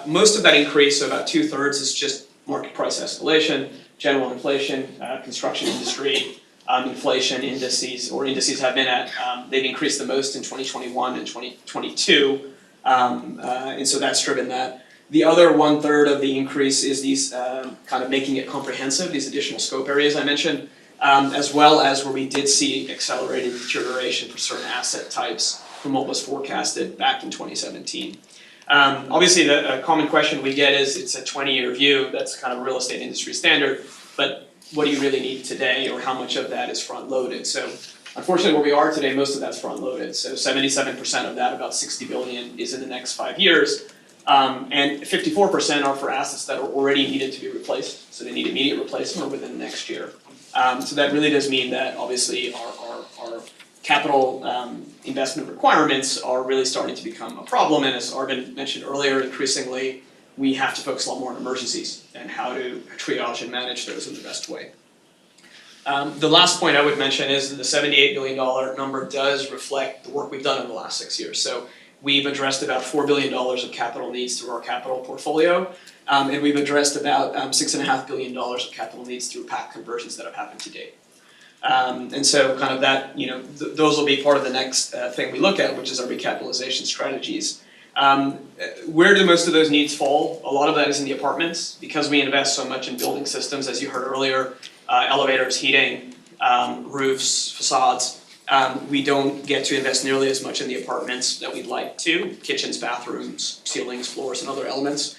Most of that increase, so about 2/3, is just market price escalation, general inflation, construction industry, inflation indices have been at, they've increased the most in 2021 and 2022, and so that's driven that. The other 1/3 of the increase is these kind of making it comprehensive, these additional scope areas I mentioned, as well as where we did see accelerated deterioration for certain asset types from what was forecasted back in 2017. Obviously, the common question we get is, it's a 20-year view, that's kind of real estate industry standard, but what do you really need today, or how much of that is front-loaded? So unfortunately, where we are today, most of that's front-loaded. So 77% of that, about 60 billion, is in the next 5 years. And 54% are for assets that are already needed to be replaced, so they need immediate replacement or within the next year. So that really does mean that obviously our capital investment requirements are really starting to become a problem, and as Arvind mentioned earlier, increasingly we have to focus a lot more on emergencies and how to triage and manage those in the best way. The last point I would mention is that the $78 billion number does reflect the work we've done in the last 6 years. So we've addressed about $4 billion of capital needs through our capital portfolio, and we've addressed about $6.5 billion of capital needs through PAC conversions that have happened to date. And so kind of that, those will be part of the next thing we look at, which is our recapitalization strategies. Where do most of those needs fall? A lot of that is in the apartments, because we invest so much in building systems, as you heard earlier, elevators, heating, roofs, facades. We don't get to invest nearly as much in the apartments that we'd like to, kitchens, bathrooms, ceilings, floors, and other elements.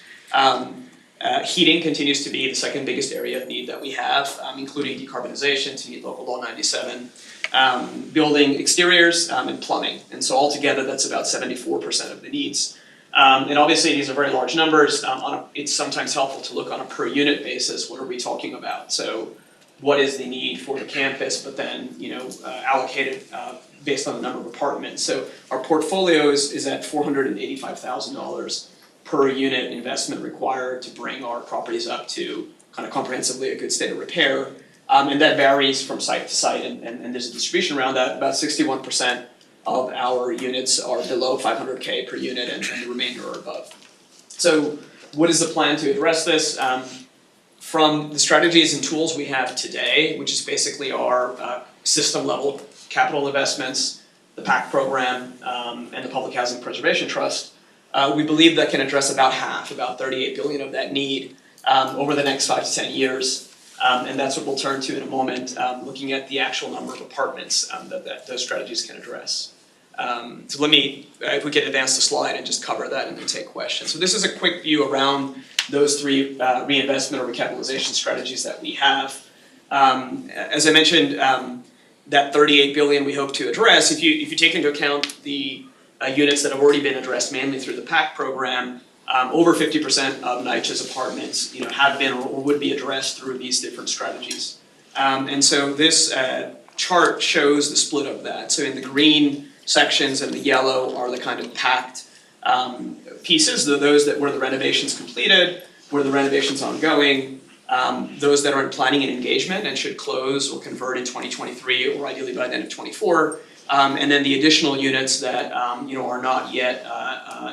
Heating continues to be the second biggest area of need that we have, including decarbonization to meet local law 97, building exteriors, and plumbing. And so altogether, that's about 74% of the needs. And obviously, these are very large numbers. It's sometimes helpful to look on a per unit basis. What are we talking about? So what is the need for the campus, but then, allocated based on the number of apartments. So our portfolio is at $485,000 per unit investment required to bring our properties up to kind of comprehensively a good state of repair. And that varies from site to site, and there's a distribution around that. About 61% of our units are below 500K per unit, and the remainder are above. So what is the plan to address this? From the strategies and tools we have today, which is basically our system level capital investments, the PAC program, and the Public Housing Preservation Trust, we believe that can address about half, about 38 billion of that need over the next 5 to 10 years. And that's what we'll turn to in a moment, looking at the actual number of apartments that those strategies can address. So let me, if we could advance the slide and just cover that and then take questions. So this is a quick view around those three reinvestment or recapitalization strategies that we have. As I mentioned, that 38 billion we hope to address, if you take into account the units that have already been addressed mainly through the PAC program, over 50% of NYCHA's apartments, have been or would be addressed through these different strategies. And so this chart shows the split of that. So in the green sections and the yellow are the kind of packed pieces, those that where the renovation's completed, where the renovation's ongoing, those that are in planning and engagement and should close or convert in 2023 or ideally by the end of 24. And then the additional units that are not yet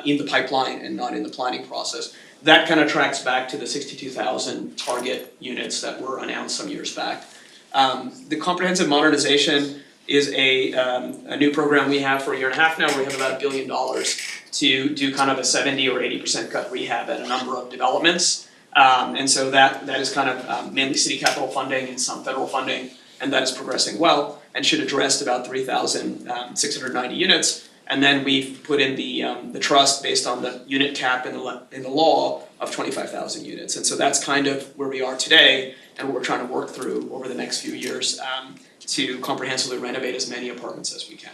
in the pipeline and not in the planning process. That kind of tracks back to the 62,000 target units that were announced some years back. The comprehensive modernization is a new program we have for a year and a half now. We have about $1 billion to do kind of a 70 or 80% gut rehab at a number of developments. And so that is kind of mainly city capital funding and some federal funding, and that is progressing well and should address about 3,690 units. And then we've put in the trust based on the unit cap in the law of 25,000 units. And so that's kind of where we are today and what we're trying to work through over the next few years to comprehensively renovate as many apartments as we can.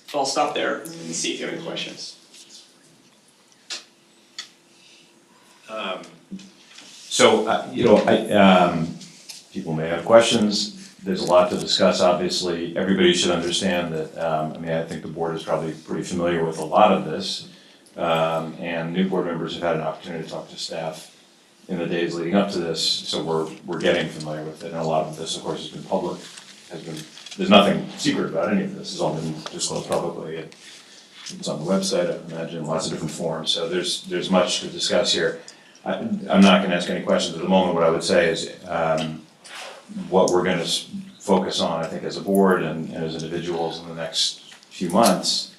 So I'll stop there and see if you have any questions. People may have questions. There's a lot to discuss, obviously. Everybody should understand that, I think the board is probably pretty familiar with a lot of this. And new board members have had an opportunity to talk to staff in the days leading up to this, so we're getting familiar with it. And a lot of this, of course, has been public, there's nothing secret about any of this. It's all been disclosed publicly. It's on the website, I imagine, lots of different forums. So there's much to discuss here. I'm not gonna ask any questions at the moment. What I would say is, what we're gonna focus on, I think, as a board and as individuals in the next few months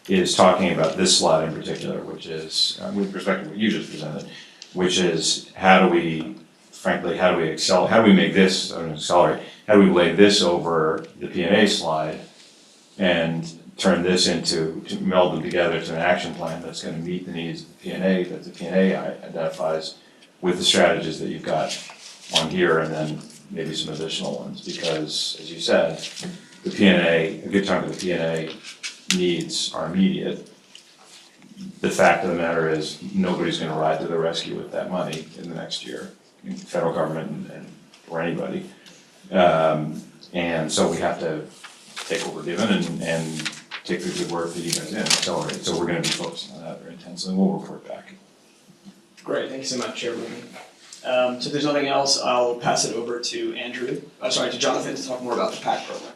is talking about this slide in particular, which is, with respect to what you just presented, which is how do we make this, how do we lay this over the P&A slide and turn this to meld them together to an action plan that's gonna meet the needs of the P&A, that the P&A identifies with the strategies that you've got on here, and then maybe some additional ones, because as you said, the P&A, a good chunk of the P&A needs are immediate. The fact of the matter is, nobody's gonna ride to the rescue with that money in the next year, federal government or anybody. And so we have to take what we're given and take the good work that you guys did and accelerate. So we're gonna be focusing on that very intensely, and we'll report back. Great, thank you so much, Chair Rubin. So if there's nothing else, I'll pass it over to to Jonathan to talk more about the PAC program.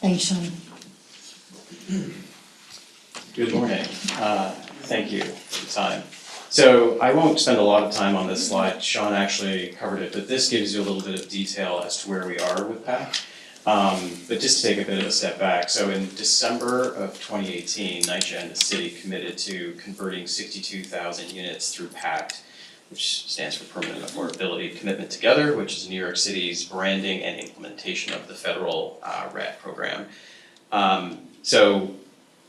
Thanks, Sean. Good morning. Thank you for the time. So I won't spend a lot of time on this slide. Sean actually covered it, but this gives you a little bit of detail as to where we are with PAC. But just to take a bit of a step back, so in December of 2018, NYCHA and the city committed to converting 62,000 units through PACT which stands for Permanent Affordability Commitment Together, which is New York City's branding and implementation of the federal RAT program. So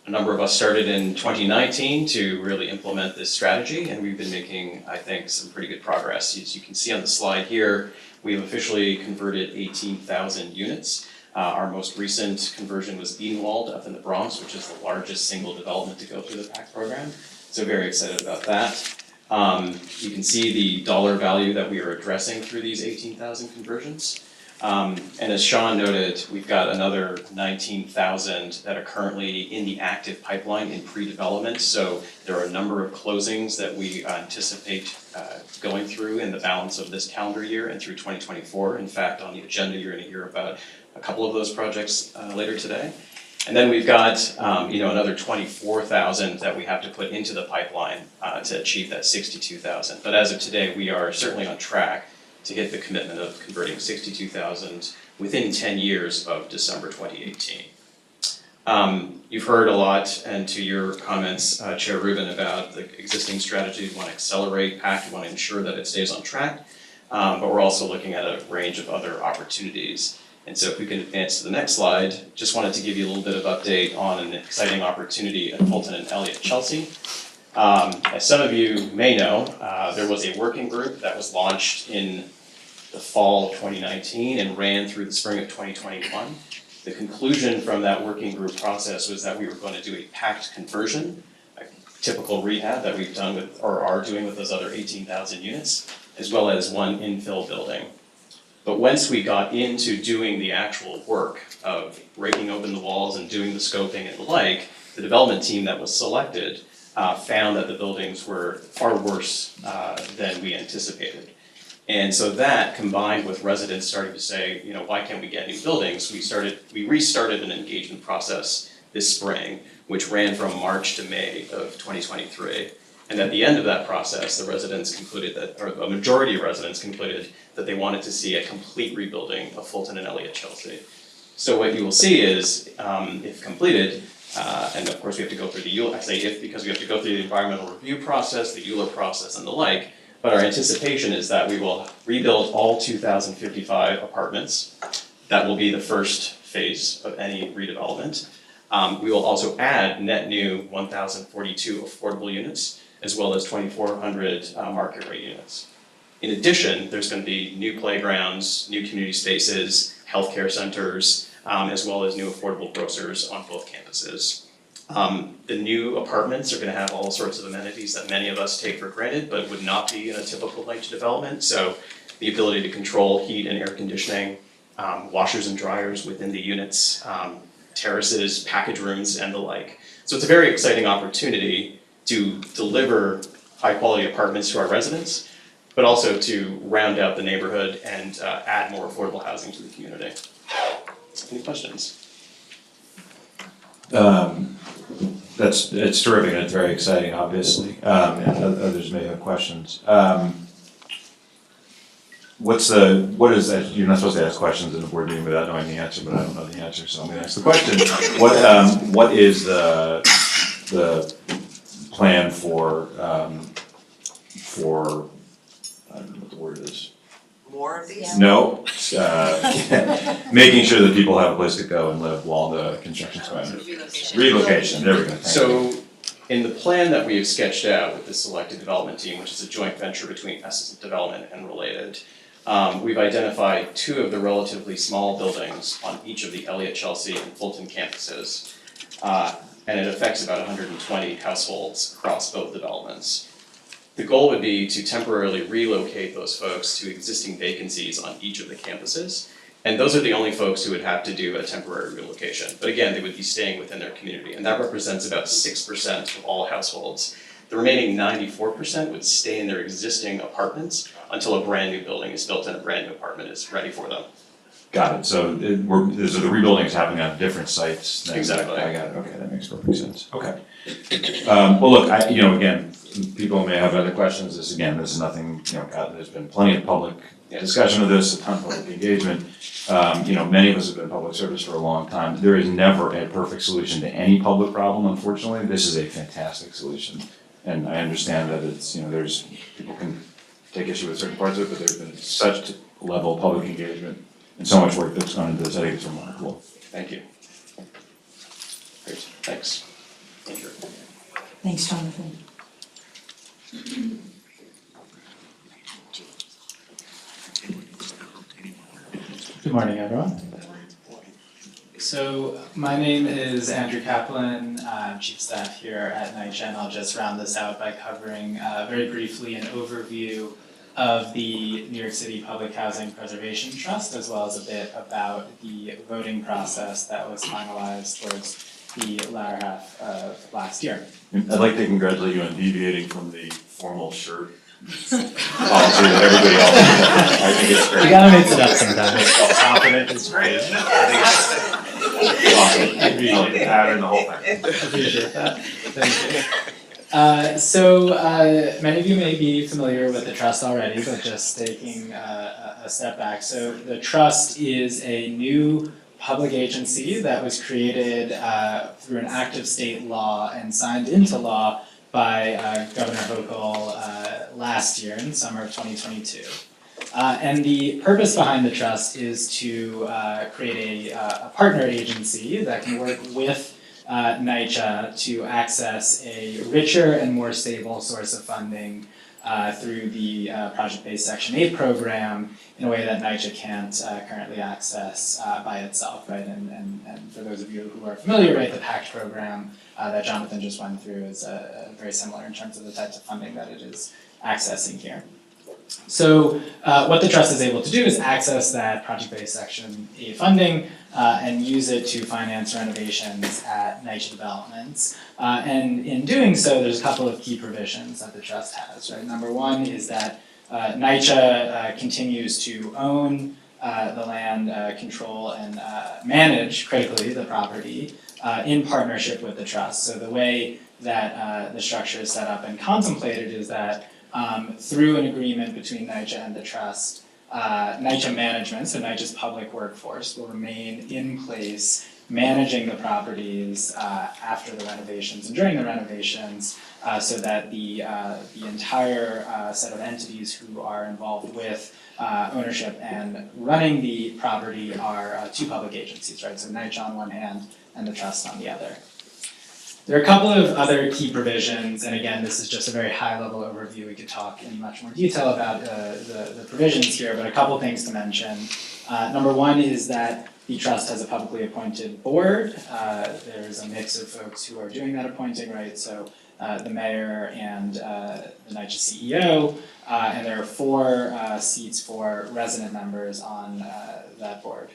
a number of us started in 2019 to really implement this strategy, and we've been making, I think, some pretty good progress. As you can see on the slide here, we have officially converted 18,000 units. Our most recent conversion was Edenwald up in the Bronx, which is the largest single development to go through the PACT program. So very excited about that. You can see the dollar value that we are addressing through these 18,000 conversions. And as Sean noted, we've got another 19,000 that are currently in the active pipeline in pre-development. So there are a number of closings that we anticipate going through in the balance of this calendar year and through 2024. In fact, on the agenda, you're going to hear about a couple of those projects later today. And then we've got another 24,000 that we have to put into the pipeline to achieve that 62,000. But as of today, we are certainly on track to hit the commitment of converting 62,000 within 10 years of December 2018. You've heard a lot, and to your comments, Chair Rubin, about the existing strategy. We want to accelerate PACT, we want to ensure that it stays on track, but we're also looking at a range of other opportunities. And so if we can advance to the next slide, just wanted to give you a little bit of update on an exciting opportunity at Fulton and Elliott Chelsea. As some of you may know, there was a working group that was launched in the fall of 2019 and ran through the spring of 2021. The conclusion from that working group process was that we were going to do a PACT conversion, a typical rehab that we've done with, or are doing with those other 18,000 units, as well as one infill building. But once we got into doing the actual work of breaking open the walls and doing the scoping and the like, the development team that was selected found that the buildings were far worse than we anticipated. And so that, combined with residents starting to say, why can't we get new buildings? We restarted an engagement process this spring, which ran from March to May of 2023. And at the end of that process, the residents concluded that, or a majority of residents concluded that they wanted to see a complete rebuilding of Fulton and Elliott Chelsea. So what you will see is, if completed, and of course we have to go through the I say if because we have to go through the environmental review process, the EULA process and the like, but our anticipation is that we will rebuild all 2,055 apartments. That will be the first phase of any redevelopment. We will also add net new 1,042 affordable units, as well as 2,400 market rate units. In addition, there's going to be new playgrounds, new community spaces, healthcare centers, as well as new affordable grocers on both campuses. The new apartments are going to have all sorts of amenities that many of us take for granted, but would not be in a typical Knights development. So the ability to control heat and air conditioning, washers and dryers within the units, terraces, package rooms, and the like. So it's a very exciting opportunity to deliver high-quality apartments to our residents, but also to round out the neighborhood and add more affordable housing to the community. Any questions? It's terrific and it's very exciting, obviously, and others may have questions. What is that, you're not supposed to ask questions in a board meeting without knowing the answer, but I don't know the answer, so I'm gonna ask the question. What is the plan for, I don't know what the word is. More of these? No, making sure that people have a place to go and live while the construction's going on. Relocation, there we go. So in the plan that we have sketched out with the selected development team, which is a joint venture between Essence Development and Related, we've identified two of the relatively small buildings on each of the Elliott, Chelsea, and Fulton campuses. And it affects about 120 households across both developments. The goal would be to temporarily relocate those folks to existing vacancies on each of the campuses. And those are the only folks who would have to do a temporary relocation. But again, they would be staying within their community, and that represents about 6% of all households. The remaining 94% would stay in their existing apartments until a brand new building is built and a brand new apartment is ready for them. Got it, so the rebuilding is happening on different sites than. Exactly. I got it, okay, that makes perfect sense, okay. Well, look, again, people may have other questions, this is nothing, there's been plenty of public discussion of this, a ton of public engagement. Many of us have been in public service for a long time. There is never a perfect solution to any public problem, unfortunately. This is a fantastic solution. And I understand that it's, people can take issue with certain parts of it, but there's been such level of public engagement and so much work that's gone into this, I think it's remarkable. Thank you. Great, thanks. Thanks, Jonathan. Good morning, everyone. So my name is Andrew Kaplan, I'm Chief of Staff here at NYCHA, and I'll just round this out by covering very briefly an overview of the New York City Public Housing Preservation Trust, as well as a bit about the voting process that was finalized towards the latter half of last year. I'd like to congratulate you on deviating from the formal shirt policy that everybody else has. I think it's great. You gotta mix it up sometimes. Self-confident is great. Awesome. I appreciate it. Pattern the whole thing. Appreciate that, thank you. Many of you may be familiar with the trust already, but just taking a step back. So the trust is a new public agency that was created through an act of state law and signed into law by Governor Hochul last year in summer of 2022. And the purpose behind the trust is to create a partner agency that can work with NYCHA to access a richer and more stable source of funding through the project-based Section 8 program in a way that NYCHA can't currently access by itself, right? And for those of you who are familiar, right, the PACT program that Jonathan just went through is very similar in terms of the types of funding that it is accessing here. So what the trust is able to do is access that project-based Section 8 funding and use it to finance renovations at NYCHA developments. And in doing so, there's a couple of key provisions that the trust has, right? Number one is that NYCHA continues to own the land, control, and manage, critically, the property in partnership with the trust. So the way that the structure is set up and contemplated is that through an agreement between NYCHA and the trust, NYCHA management, so NYCHA's public workforce, will remain in place managing the properties after the renovations and during the renovations so that the entire set of entities who are involved with ownership and running the property are two public agencies, right? So NYCHA on one hand and the trust on the other. There are a couple of other key provisions, and again, this is just a very high-level overview. We could talk in much more detail about the provisions here, but a couple things to mention. Number one is that the trust has a publicly appointed board. There's a mix of folks who are doing that appointing, right? So the mayor and the NYCHA CEO, and there are 4 seats for resident members on that board.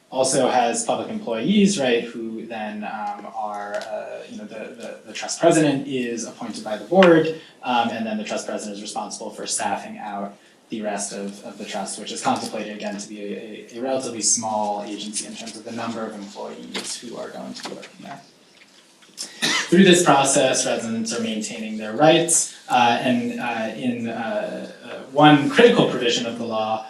Also has public employees, right, who then are, the trust president is appointed by the board, and then the trust president is responsible for staffing out the rest of the trust, which is contemplated again to be a relatively small agency in terms of the number of employees who are going to be working there. Through this process, residents are maintaining their rights, and in one critical provision of the law,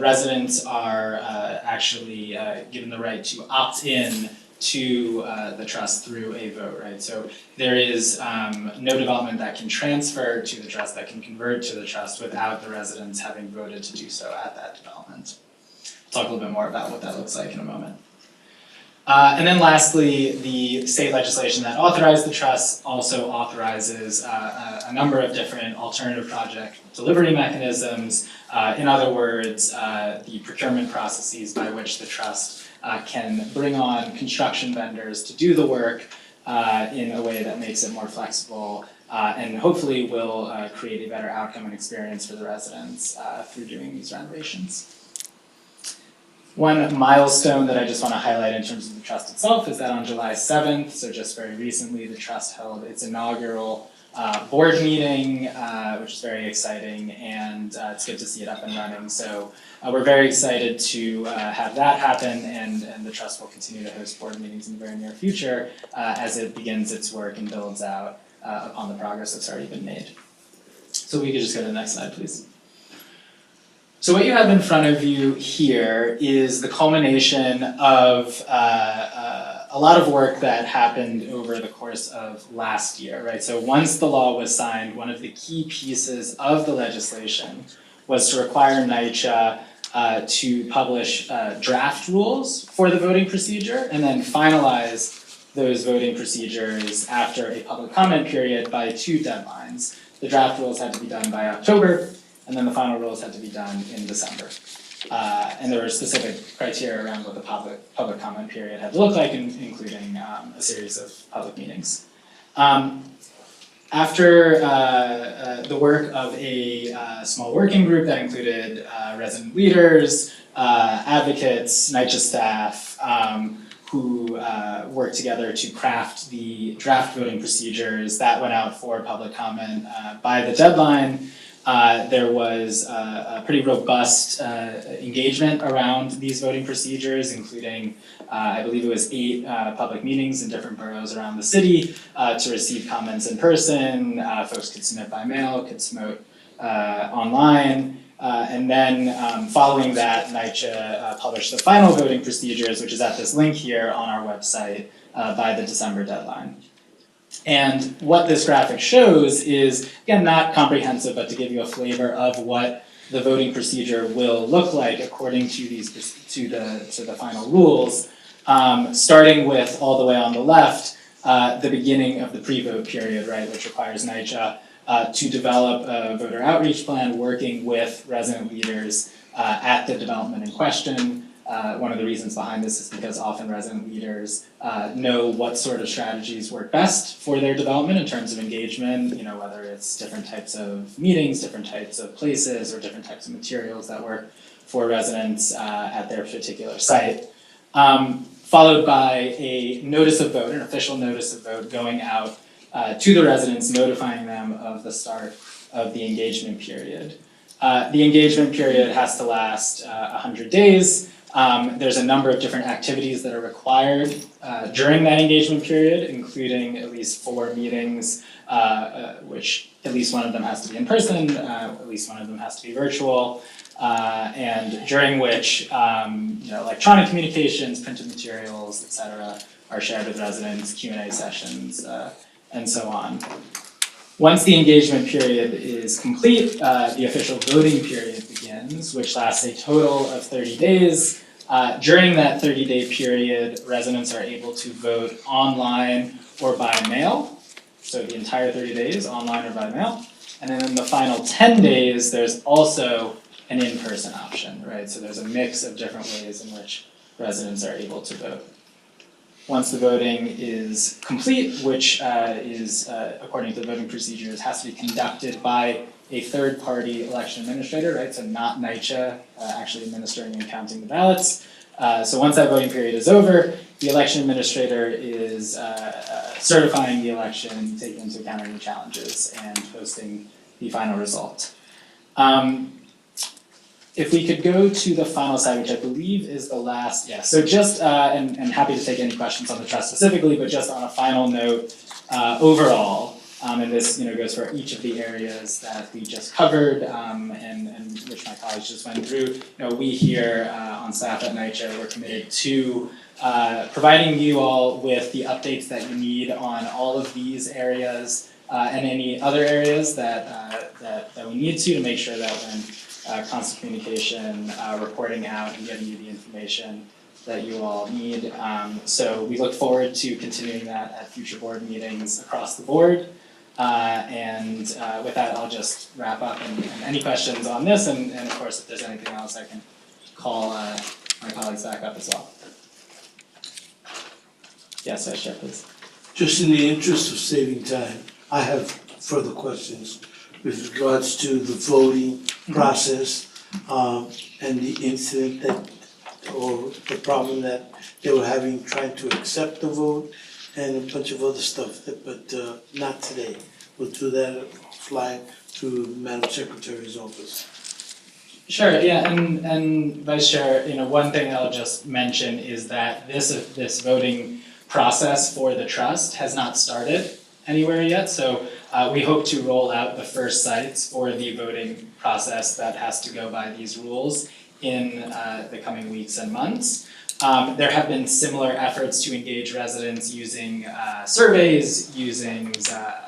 residents are actually given the right to opt in to the trust through a vote, right? So there is no development that can transfer to the trust, that can convert to the trust without the residents having voted to do so at that development. I'll talk a little bit more about what that looks like in a moment. And then lastly, the state legislation that authorized the trust also authorizes a number of different alternative project delivery mechanisms. In other words, the procurement processes by which the trust can bring on construction vendors to do the work in a way that makes it more flexible and hopefully will create a better outcome and experience for the residents through doing these renovations. One milestone that I just want to highlight in terms of the trust itself is that on July 7th, so just very recently, the trust held its inaugural board meeting, which is very exciting, and it's good to see it up and running. So we're very excited to have that happen, and the trust will continue to host board meetings in the very near future as it begins its work and builds out upon the progress that's already been made. So we could just go to the next slide, please. So what you have in front of you here is the culmination of a a lot of work that happened over the course of last year, right? So once the law was signed, one of the key pieces of the legislation was to require NYCHA to publish draft rules for the voting procedure and then finalize those voting procedures after a public comment period by 2 deadlines. The draft rules had to be done by October, and then the final rules had to be done in December. And there were specific criteria around what the public comment period had to look like, including a series of public meetings. After the work of a small working group that included resident leaders, advocates, NYCHA staff, who worked together to craft the draft voting procedures that went out for public comment by the deadline. There was a pretty robust engagement around these voting procedures, including I believe it was 8 public meetings in different boroughs around the city to receive comments in person. Folks could submit by mail, could submit online. And then following that, NYCHA published the final voting procedures, which is at this link here on our website by the December deadline. And what this graphic shows is, again, not comprehensive, but to give you a flavor of what the voting procedure will look like according to the final rules, starting with all the way on the left, the beginning of the pre-vote period, right, which requires NYCHA to develop a voter outreach plan working with resident leaders at the development in question. One of the reasons behind this is because often resident leaders know what sort of strategies work best for their development in terms of engagement, you know, whether it's different types of meetings, different types of places, or different types of materials that work for residents at their particular site. Followed by a notice of vote, an official notice of vote going out to the residents, notifying them of the start of the engagement period. The engagement period has to last 100 days. There's a number of different activities that are required during that engagement period, including at least 4 meetings, which at least one of them has to be in person, at least one of them has to be virtual, and during which you know, electronic communications, printed materials, et cetera, are shared with residents, Q&A sessions, and so on. Once the engagement period is complete, the official voting period begins, which lasts a total of 30 days. During that 30-day period, residents are able to vote online or by mail. So the entire 30 days, online or by mail. And then in the final 10 days, there's also an in-person option, right? So there's a mix of different ways in which residents are able to vote. Once the voting is complete, which is, according to the voting procedures, has to be conducted by a third-party election administrator, right? So not NYCHA actually administering and counting the ballots. So once that voting period is over, the election administrator is certifying the election, taking into account any challenges, and posting the final result. If we could go to the final slide, which I believe is the last, yeah. So just, and happy to take any questions on the trust specifically, but just on a final note, overall, and this, you know, goes for each of the areas that we just covered, and which my colleagues just went through. You know, we here on staff at NYCHA, we're committed to providing you all with the updates that you need on all of these areas and any other areas that we need to make sure that when constant communication, reporting out, and getting you the information that you all need. So we look forward to continuing that at future board meetings across the board. And with that, I'll just wrap up, and any questions on this, and of course, if there's anything else, I can call my colleagues back up as well. Yes, Vice Chair, please. Just in the interest of saving time, I have further questions with regards to the voting process and the incident that, or the problem that they were having trying to accept the vote and a bunch of other stuff, but not today. We'll do that fly through Madam Secretary's office. Sure, yeah, and Vice Chair, you know, one thing I'll just mention is that this voting process for the trust has not started anywhere yet, so we hope to roll out the first sites for the voting process that has to go by these rules in the coming weeks and months. There have been similar efforts to engage residents using surveys, using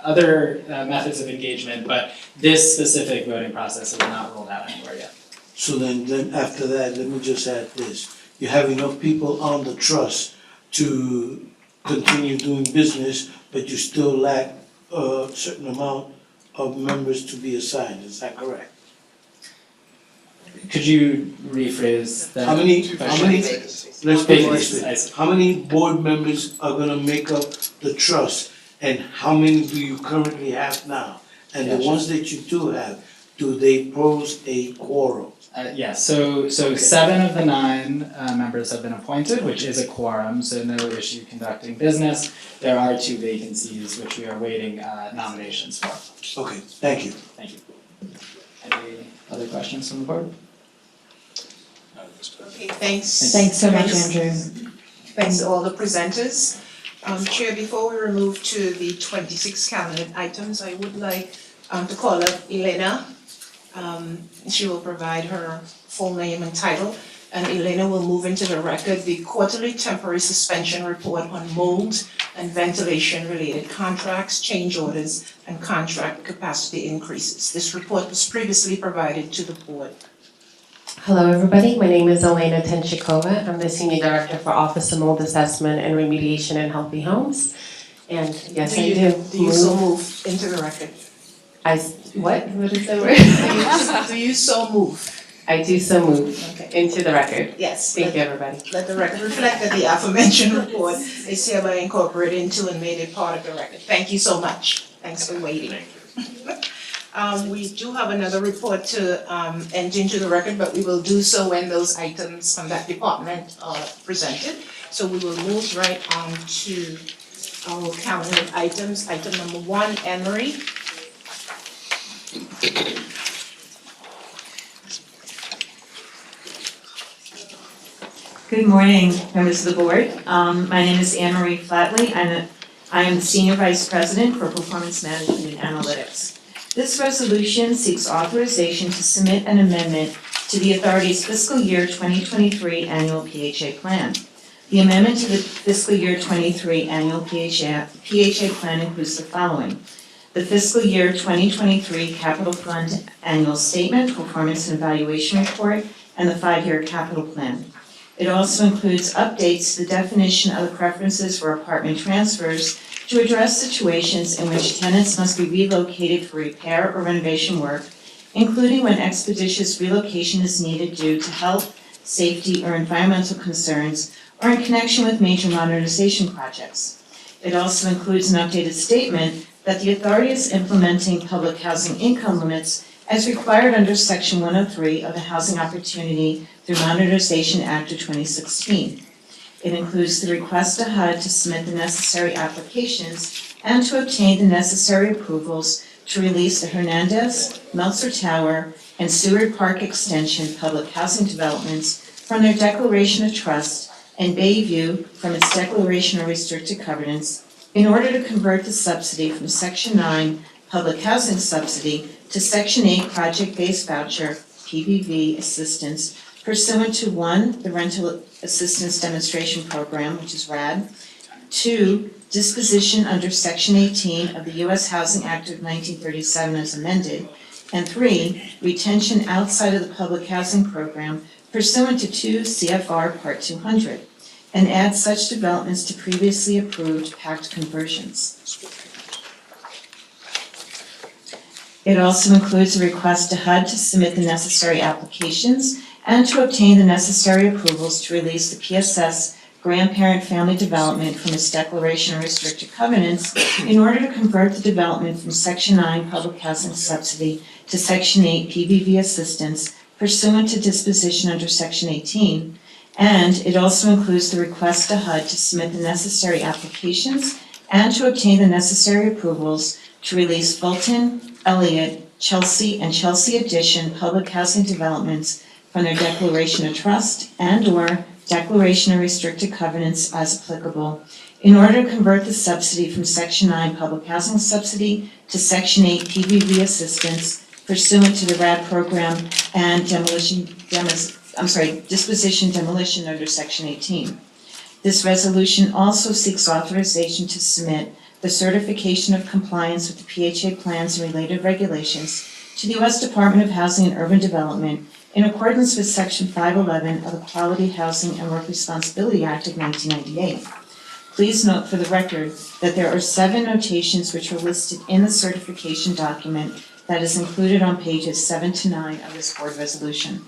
other methods of engagement, but this specific voting process is not rolled out anywhere yet. So then after that, let me just add this. You have enough people on the trust to continue doing business, but you still lack a certain amount of members to be assigned, is that correct? Could you rephrase that? How many, question? let's put it Vacancies, this I way. see. How many board members are gonna make up the trust? And how many do you currently have now? And the Gotcha. ones that you do have, do they pose a quorum? So 7 of the 9 members have been appointed, which is a quorum, so no issue conducting business. There are 2 vacancies which we are waiting nominations for. Okay, thank you. Thank you. Any other questions from the board? Okay, thanks. Thanks so much, Thanks. Andrew. Thanks to all the presenters. Chair, before we move to the 26 cabinet items, I would like to call up Elena. She will provide her full name and title, and Elena will move into the record the quarterly temporary suspension report on mold and ventilation related contracts, change orders, and contract capacity increases. This report was previously provided to the board. Hello, everybody. My name is Elena Tenchikova. I'm the Senior Director for Office of Mold Assessment and Remediation in Healthy Homes. And yes, I do. Do you so move into the record? What? What is the word? Do you so move? I do so move Okay. into the record. Yes. Thank you, everybody. Let the record reflect that the aforementioned report is hereby incorporated into and made a part of the record. Thank you so much. Thanks for waiting. We do have another report to enter into the record, but we will do so when those items from that department are presented. So we will move right on to our cabinet items. Item number 1, Anne Marie. Good morning, members of the board. My name is Anne Marie Flatley, and I am the Senior Vice President for Performance Management and Analytics. This resolution seeks authorization to submit an amendment to the authority's fiscal year 2023 annual PHA plan. The amendment to the fiscal year 23 annual PHA plan includes the following: the fiscal year 2023 capital fund annual statement, performance and evaluation report, and the 5-year capital plan. It also includes updates to the definition of the preferences for apartment transfers to address situations in which tenants must be relocated for repair or renovation work, including when expeditious relocation is needed due to health, safety, or environmental concerns, or in connection with major modernization projects. It also includes an updated statement that the authority is implementing public housing income limits as required under Section 103 of the Housing Opportunity through Modernization Act of 2016. It includes the request to HUD to submit the necessary applications and to obtain the necessary approvals to release the Hernandez, Meltzer Tower, and Seward Park Extension public housing developments from their declaration of trust and Bayview from its declaration of restricted covenants in order to convert the subsidy from Section 9 public housing subsidy to Section 8 project-based voucher PBV assistance pursuant to 1, the Rental Assistance Demonstration Program, which is RAD, 2, disposition under Section 18 of the U.S. Housing Act of 1937 as amended, and 3, retention outside of the public housing program pursuant to 2 CFR Part 200, and add such developments to previously approved PACT conversions. It also includes a request to HUD to submit the necessary applications and to obtain the necessary approvals to release the PSS grandparent family development from its declaration of restricted covenants in order to convert the development from Section 9 public housing subsidy to Section 8 PBV assistance pursuant to disposition under Section 18. And it also includes the request to HUD to submit the necessary applications and to obtain the necessary approvals to release Fulton, Elliott, Chelsea, and Chelsea Addition public housing developments from their declaration of trust and/or declaration of restricted covenants as applicable, in order to convert the subsidy from Section 9 public housing subsidy to Section 8 PBV assistance pursuant to the RAD program and disposition demolition under section 18. This resolution also seeks authorization to submit the certification of compliance with the PHA plans and related regulations to the U.S. Department of Housing and Urban Development in accordance with section 511 of the Quality Housing and Work Responsibility Act of 1998. Please note for the record that there are 7 notations which are listed in the certification document that is included on pages 7 to 9 of this board resolution.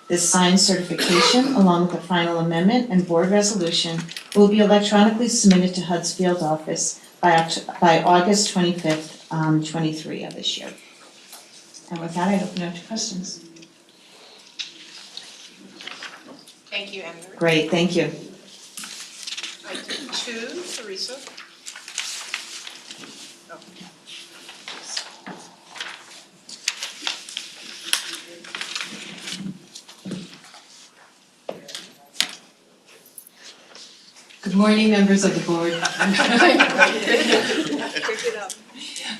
This signed certification, along with the final amendment and board resolution, will be electronically submitted to HUD's field office by August 25th, 23 of this year. And with that, I'd open it up to questions. Thank you, Anne Marie. Great, thank you. Item 2, Teresa. Oh. Good morning, members of the board.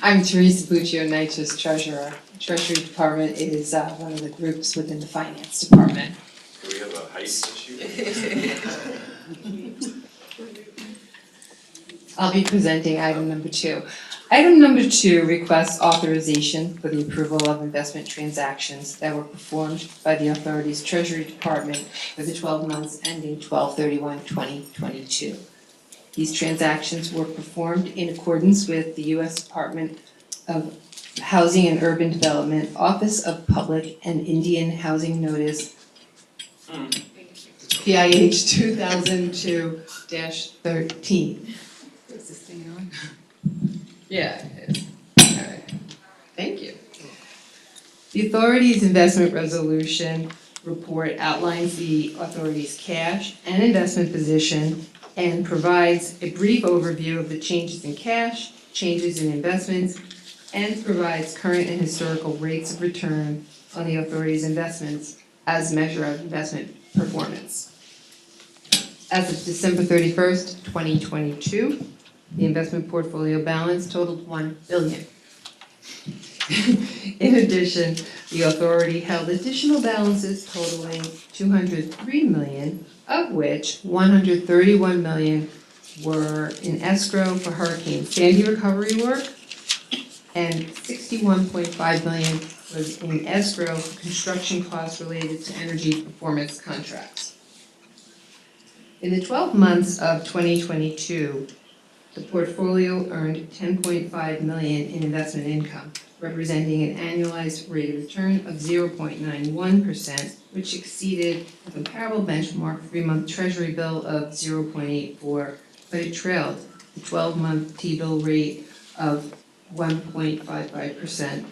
I'm Teresa Buccio, NYCHA's treasurer. Treasury Department is one of the groups within the Finance Department. Do we have a height issue? I'll be presenting item number 2. Item number 2 requests authorization for the approval of investment transactions that were performed by the authority's Treasury Department for the 12 months ending 12/31/2022. These transactions were performed in accordance with the U.S. Department of Housing and Urban Development Office of Public and Indian Housing Notice PIH 2002-13. Is this thing on? Yeah, it is. All right. Thank you. The authority's investment resolution report outlines the authority's cash and investment position and provides a brief overview of the changes in cash, changes in investments, and provides current and historical rates of return on the authority's investments as a measure of investment performance. As of December 31st, 2022, the investment portfolio balance totaled $1 billion. In addition, the authority held additional balances totaling $203 million, of which $131 million were in escrow for Hurricane Sandy recovery work, and $61.5 million was in escrow for construction costs related to energy performance contracts. In the 12 months of 2022, the portfolio earned $10.5 million in investment income, representing an annualized rate of return of 0.91%, which exceeded a comparable benchmark 3-month Treasury bill of 0.84, but it trailed the 12-month T-bill rate of 1.55%.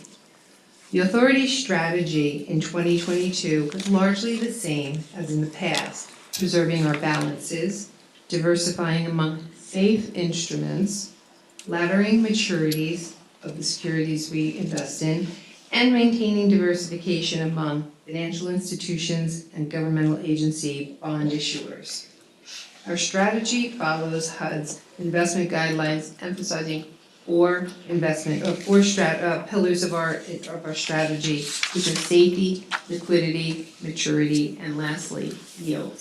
The authority's strategy in 2022 was largely the same as in the past, preserving our balances, diversifying among safe instruments, laddering maturities of the securities we invest in, and maintaining diversification among financial institutions and governmental agency bond issuers. Our strategy follows HUD's investment guidelines, emphasizing four pillars of our strategy, which are safety, liquidity, maturity, and lastly, yield.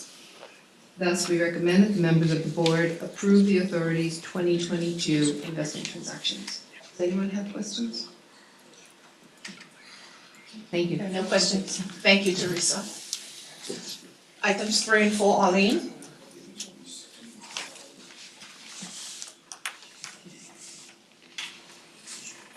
Thus, we recommend that the members of the board approve the authority's 2022 investment transactions. Does anyone have questions? Thank you. No questions. Thank you, Teresa. Items 3 and 4, Arlene.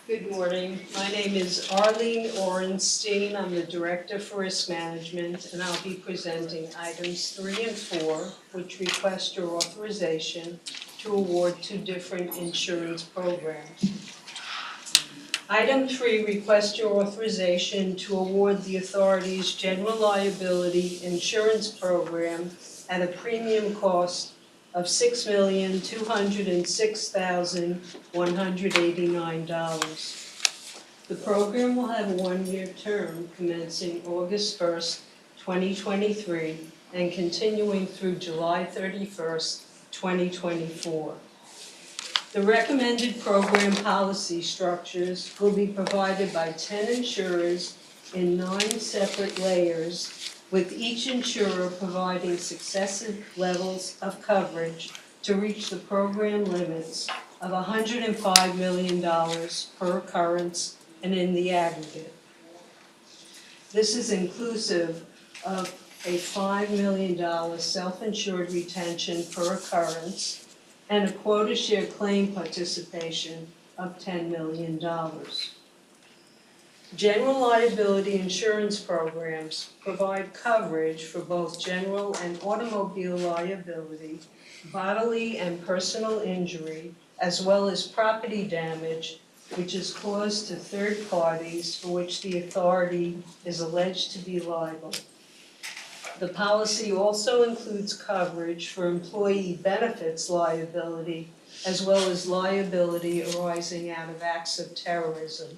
Good morning. My name is Arlene Orenstein. I'm the Director for Risk Management, and I'll be presenting items 3 and 4, which request your authorization to award 2 different insurance programs. Item 3 requests your authorization to award the authority's general liability insurance program at a premium cost of $6,206,189. The program will have a 1-year term commencing August 1st, 2023, and continuing through July 31st, 2024. The recommended program policy structures will be provided by 10 insurers in 9 separate layers with each insurer providing successive levels of coverage to reach the program limits of $105 million per occurrence and in the aggregate. This is inclusive of a $5 million self-insured retention per occurrence and a quota share claim participation of $10 million. General liability insurance programs provide coverage for both general and automobile liability, bodily and personal injury, as well as property damage which is caused to third parties for which the authority is alleged to be liable. The policy also includes coverage for employee benefits liability, as well as liability arising out of acts of terrorism.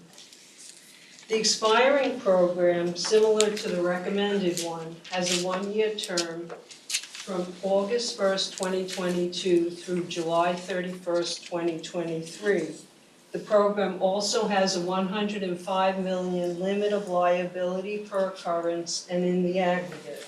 The expiring program, similar to the recommended one, has a one-year term from August 1st, 2022 through July 31st, 2023. The program also has a $105 million limit of liability per occurrence and in the aggregate.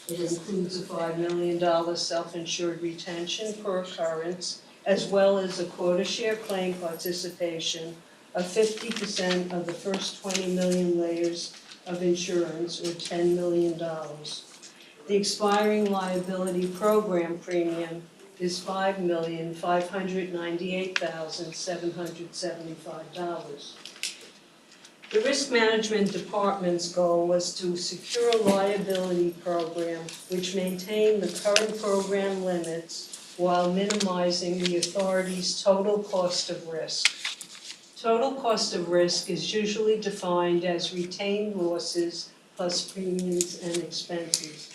It includes a $5 million self-insured retention per occurrence, as well as a quota share claim participation of 50% of the first 20 million layers of insurance, or $10 million. The expiring liability program premium is $5,598,775. The Risk Management Department's goal was to secure a liability program which maintained the current program limits while minimizing the authority's total cost of risk. Total cost of risk is usually defined as retained losses plus premiums and expenses.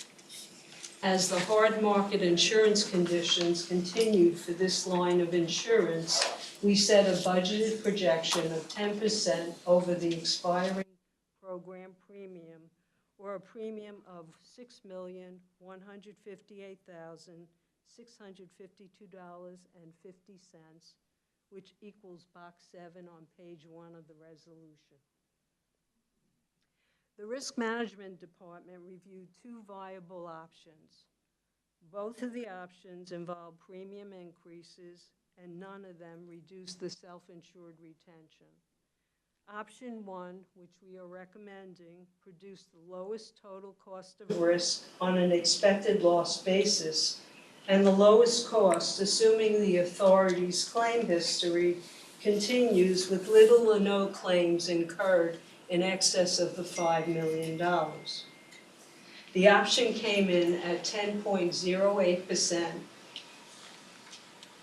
As the hard market insurance conditions continued for this line of insurance, we set a budgeted projection of 10% over the expiring program premium, or a premium of $6,158,652.50, which equals box 7 on page 1 of the resolution. The Risk Management Department reviewed two viable options. Both of the options involve premium increases, and none of them reduce the self-insured retention. Option 1, which we are recommending, produced the lowest total cost of risk on an expected loss basis, and the lowest cost, assuming the authority's claim history continues with little or no claims incurred in excess of the $5 million. The option came in at 10.08%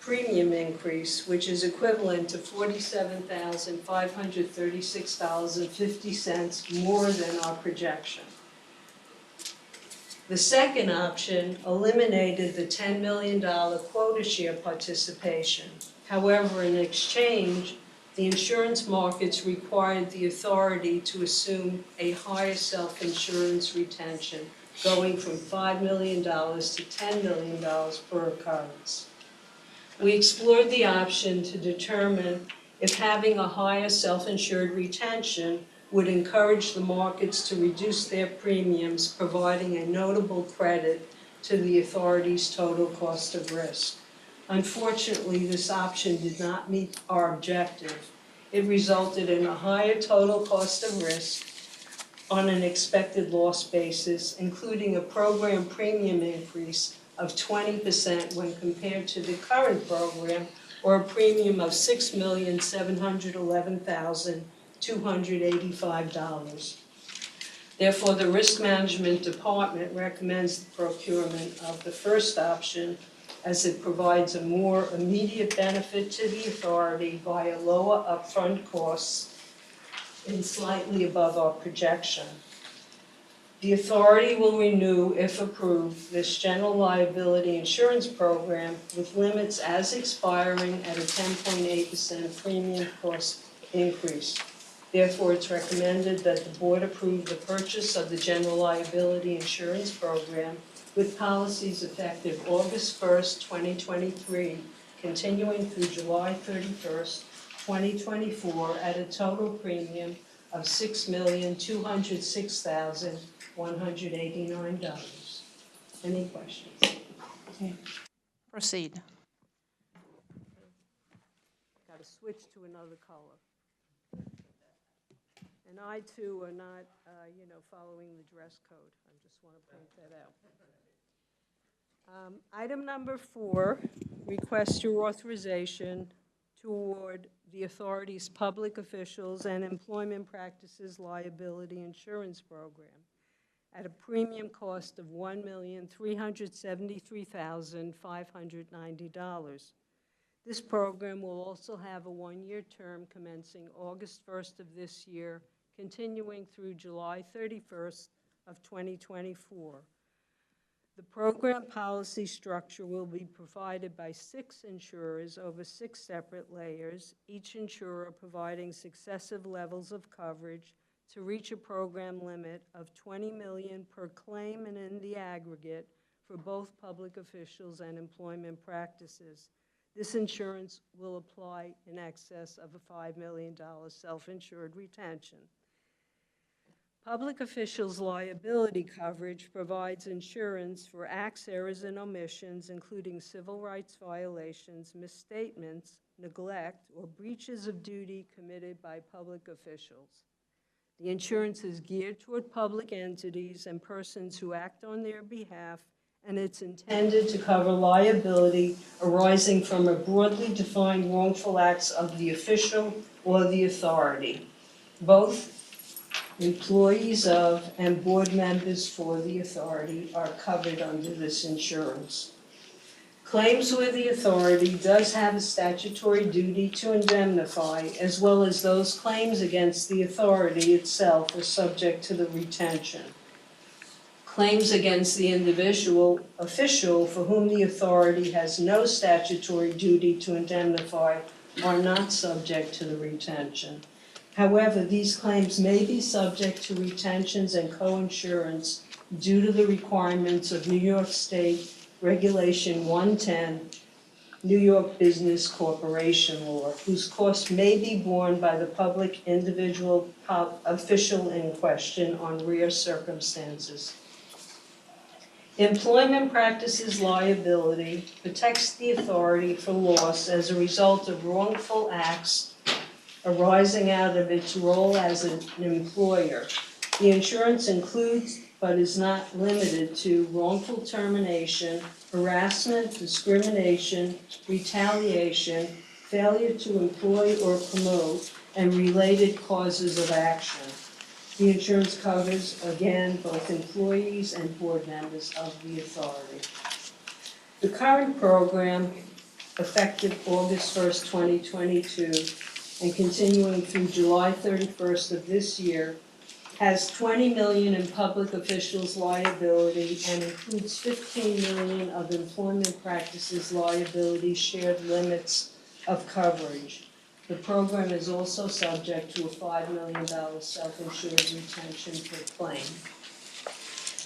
premium increase, which is equivalent to $47,536.50 more than our projection. The second option eliminated the $10 million quota share participation. However, in exchange, the insurance markets required the authority to assume a higher self-insurance retention, going from $5 million to $10 million per occurrence. We explored the option to determine if having a higher self-insured retention would encourage the markets to reduce their premiums, providing a notable credit to the authority's total cost of risk. Unfortunately, this option did not meet our objective. It resulted in a higher total cost of risk on an expected loss basis, including a program premium increase of 20% when compared to the current program, or a premium of $6,711,285. Therefore, the Risk Management Department recommends the procurement of the first option, as it provides a more immediate benefit to the authority via lower upfront costs and slightly above our projection. The authority will renew, if approved, this general liability insurance program with limits as expiring at a 10.8% premium cost increase. Therefore, it's recommended that the board approve the purchase of the general liability insurance program with policies effective August 1st, 2023, continuing through July 31st, 2024, at a total premium of $6,206,000 $189. Any questions? Proceed. Got to switch to another color. And I too are not, following the dress code. I just want to point that out. Item number 4, request your authorization to award the authority's public officials and employment practices liability insurance program at a premium cost of $1,373,590. This program will also have a one-year term commencing August 1st of this year, continuing through July 31st of 2024. The program policy structure will be provided by 6 insurers over 6 separate layers, each insurer providing successive levels of coverage to reach a program limit of $20 million per claim and in the aggregate for both public officials and employment practices. This insurance will apply in excess of a $5 million self-insured retention. Public officials' liability coverage provides insurance for acts, errors, and omissions, including civil rights violations, misstatements, neglect, or breaches of duty committed by public officials. The insurance is geared toward public entities and persons who act on their behalf, and it's intended to cover liability arising from a broadly defined wrongful acts of the official or the authority. Both employees of and board members for the authority are covered under this insurance. Claims where the authority does have a statutory duty to indemnify, as well as those claims against the authority itself, are subject to the retention. Claims against the individual official for whom the authority has no statutory duty to indemnify are not subject to the retention. However, these claims may be subject to retentions and coinsurance due to the requirements of New York State Regulation 110, New York Business Corporation Law, whose cost may be borne by the public individual official in question on rare circumstances. Employment practices liability protects the authority for loss as a result of wrongful acts arising out of its role as an employer. The insurance includes, but is not limited to, wrongful termination, harassment, discrimination, retaliation, failure to employ or promote, and related causes of action. The insurance covers, again, both employees and board members of the authority. The current program, effective August 1st, 2022, and continuing through July 31st of this year, has $20 million in public officials liability and includes $15 million of employment practices liability shared limits of coverage. The program is also subject to a $5 million self-insured retention per claim.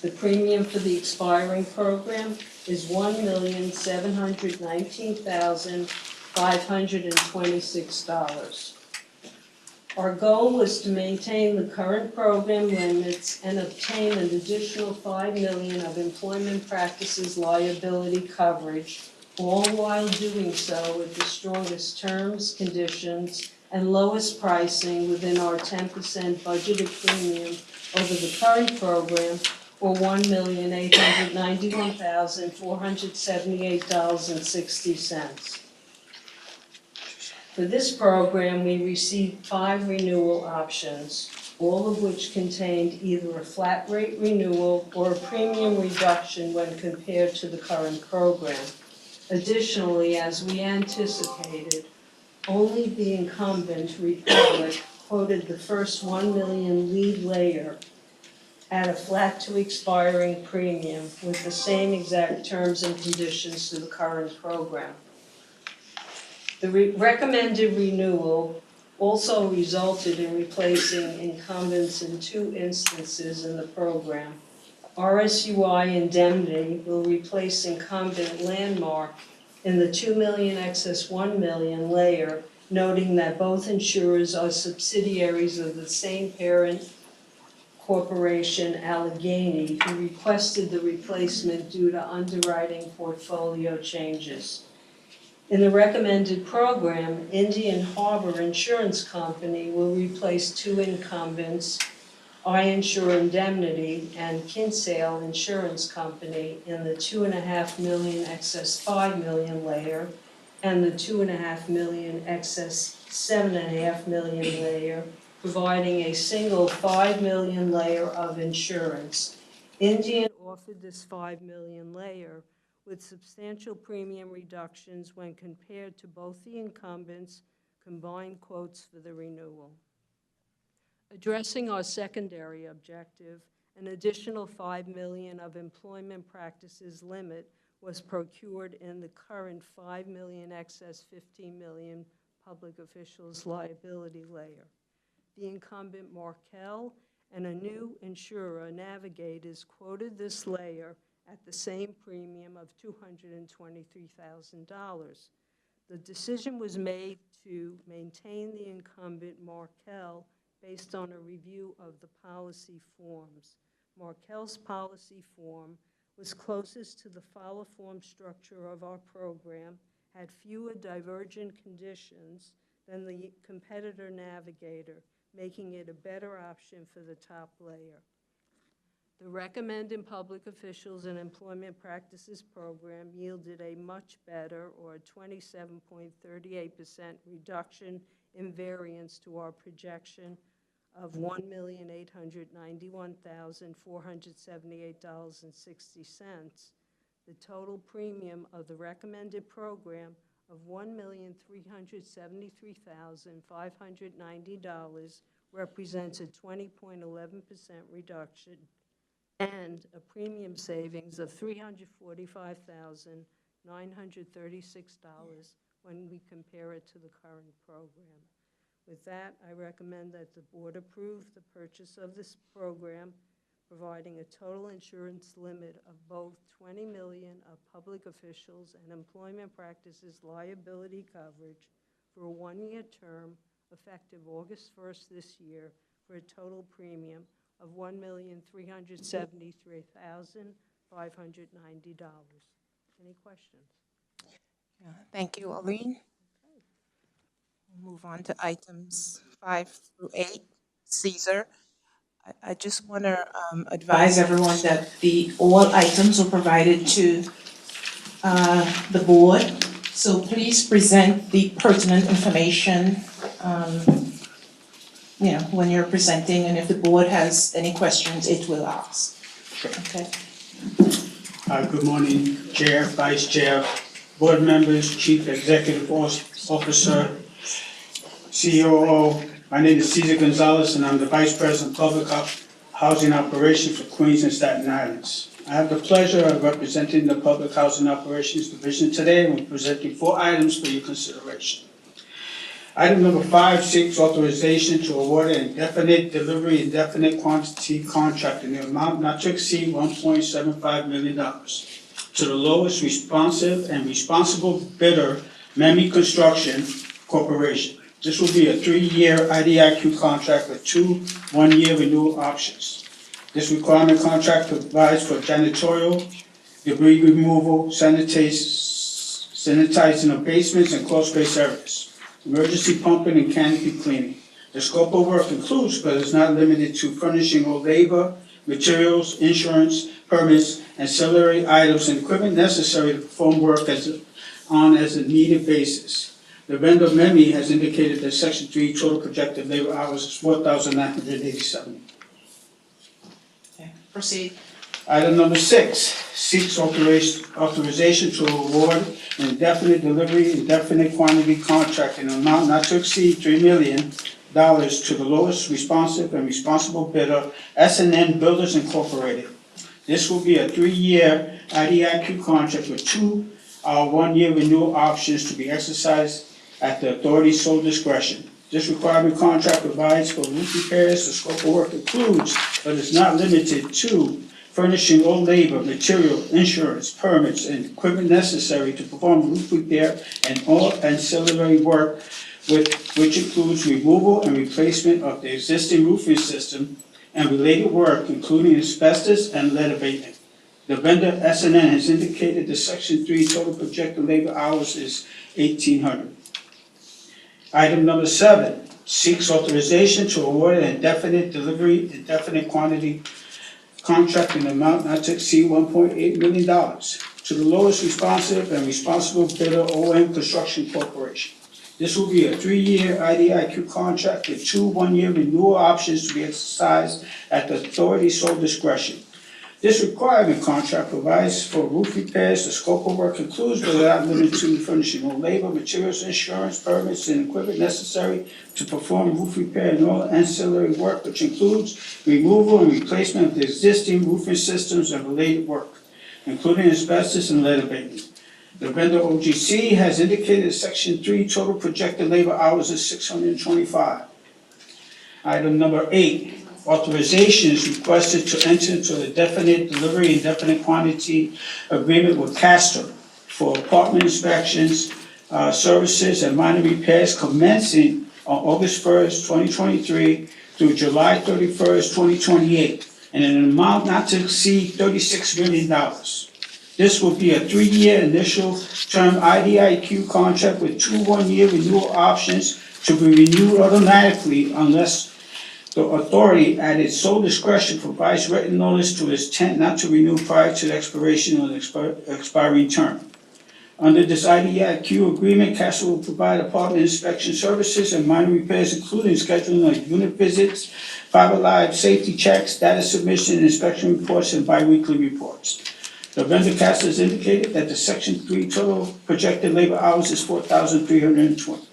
The premium for the expiring program is $1,719,526. Our goal was to maintain the current program limits and obtain an additional $5 million of employment practices liability coverage, all while doing so with the strongest terms, conditions, and lowest pricing within our 10% budgeted premium over the current program, or $1,891,478.60. For this program, we received 5 renewal options, all of which contained either a flat rate renewal or a premium reduction when compared to the current program. Additionally, as we anticipated, only the incumbent, Republic, quoted the first $1 million lead layer at a flat to expiring premium with the same exact terms and conditions to the current program. The recommended renewal also resulted in replacing incumbents in 2 instances in the program. RSUI Indemnity will replace incumbent Landmark in the $2 million excess $1 million layer, noting that both insurers are subsidiaries of the same parent Corporation Allegheny, who requested the replacement due to underwriting portfolio changes. In the recommended program, Indian Harbor Insurance Company will replace two incumbents, I Insure Indemnity and Kinsale Insurance Company, in the $2.5 million excess $5 million layer and the $2.5 million excess $7.5 million layer, providing a single $5 million layer of insurance. Indian offered this $5 million layer with substantial premium reductions when compared to both the incumbents' combined quotes for the renewal. Addressing our secondary objective, an additional $5 million of employment practices limit was procured in the current $5 million excess $15 million public officials liability layer. The incumbent Markel and a new insurer, Navigators, quoted this layer at the same premium of $223,000. The decision was made to maintain the incumbent Markel based on a review of the policy forms. Markel's policy form was closest to the follow form structure of our program, had fewer divergent conditions than the competitor Navigator, making it a better option for the top layer. The Recommended Public Officials and Employment Practices program yielded a much better, or a 27.38% reduction in variance to our projection of $1,891,478.60. The total premium of the recommended program of $1,373,590 represents a 20.11% reduction and a premium savings of $345,936 when we compare it to the current program. With that, I recommend that the board approve the purchase of this program, providing a total insurance limit of both $20 million of public officials and employment practices liability coverage for a one-year term effective August 1st this year for a total premium of $1,373,590. Any questions? Yeah, thank you, Arlene. We'll move on to items 5 through 8. Caesar, I just want to advise everyone that all items were provided to the board. So please present the pertinent information, when you're presenting, and if the board has any questions, it will ask. Okay. Good morning, Chair, Vice Chair, board members, Chief Executive Officer, COO. My name is Cesar Gonzalez, and I'm the Vice President of Public Housing Operations for Queens and Staten Islands. I have the pleasure of representing the Public Housing Operations Division today, and we're presenting 4 items for your consideration. Item number 5 seeks authorization to award an indefinite delivery, indefinite quantity contract in the amount not to exceed $1.75 million to the lowest responsive and responsible bidder, MEMI Construction Corporation. This will be a 3-year IDIQ contract with 2 one-year renewal options. This requirement contract provides for janitorial, debris removal, sanitizing of basements and closed space areas, emergency pumping and canopy cleaning. The scope of work includes, but is not limited to, furnishing all labor, materials, insurance, permits, ancillary items, and equipment necessary to perform work on a needed basis. The vendor MEMI has indicated that Section 3 total projected labor hours is 4,987. Okay, proceed. Item number 6 seeks authorization to award an indefinite delivery, indefinite quantity contract in an amount not to exceed $3 million to the lowest responsive and responsible bidder, S&N Builders Incorporated. This will be a 3-year IDIQ contract with 2 one-year renewal options to be exercised at the authority's sole discretion. This requirement contract provides for roof repairs. The scope of work includes, but is not limited to, furnishing all labor, material, insurance, permits, and equipment necessary to perform roof repair and all ancillary work, which includes removal and replacement of the existing roofing system and related work, including asbestos and lead abatement. The vendor SNN has indicated the Section 3 total projected labor hours is 1,800. Item number 7, seeks authorization to award an indefinite delivery, indefinite quantity contract in amount not to exceed $1.8 million to the lowest responsive and responsible bidder, OM Construction Corporation. This will be a 3-year IDIQ contract with 2 one-year renewal options to be exercised at the authority's sole discretion. This requirement contract provides for roof repairs. The scope of work includes but without limited to furnishing all labor, materials, insurance, permits, and equipment necessary to perform roof repair and all ancillary work, which includes removal and replacement of the existing roofing systems and related work, including asbestos and lead abatement. The vendor OGC has indicated Section 3 total projected labor hours is 625. Item number 8. Authorization is requested to enter into a definite delivery and definite quantity agreement with Castor for apartment inspections, services, and minor repairs commencing on August 1st, 2023 through July 31st, 2028, in an amount not to exceed $36 million. This will be a 3-year initial term IDIQ contract with 2 one-year renewal options to be renewed automatically unless the authority at its sole discretion provides written notice to its intent not to renew prior to the expiration of the expiring term. Under this IDIQ agreement, Castle will provide apartment inspection services and minor repairs, including scheduling of unit visits, fiber live safety checks, data submission, inspection reports, and biweekly reports. The vendor Castle has indicated that the Section 3 total projected labor hours is 4,320.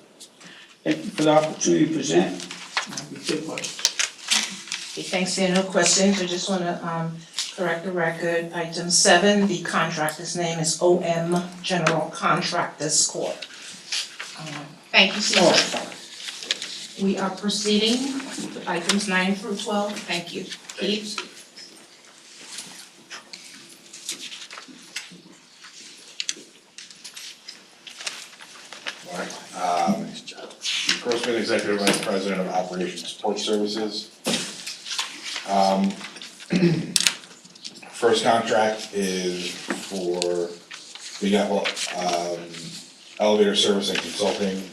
Thank you for the opportunity to present. We take questions. Okay, thanks, there are no questions, I just wanna correct the record. Item 7, the contractor's name is OM General Contractors Corp. Thank you, Caesar. We are proceeding with items 9 through 12, thank you. Keith? Grossman, Executive Vice President of Operations Support Services. First contract is for, we got, elevator service and consulting,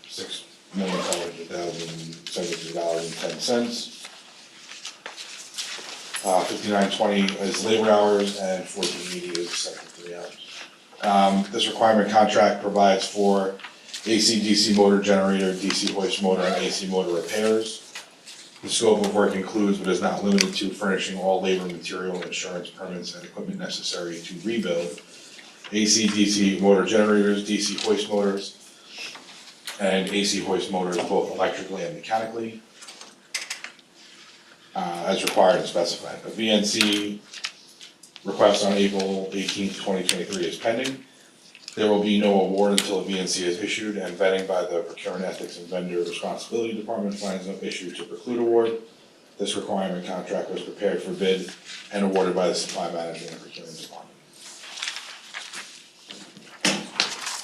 $6,700,073.10. 5920 is labor hours and 1480 is the second 3 hours. This requirement contract provides for AC/DC motor generator, DC hoist motor, and AC motor repairs. The scope of work includes but is not limited to furnishing all labor, material, insurance, permits, and equipment necessary to rebuild AC/DC motor generators, DC hoist motors, and AC hoist motors both electrically and mechanically, as required and specified. A VNC request on April 18th, 2023 is pending. There will be no award until a VNC is issued, and vetting by the Procurement Ethics and Vendor Responsibility Department finds no issue to preclude award. This requirement contract was prepared for bid and awarded by the Supply Management and Procurement Department.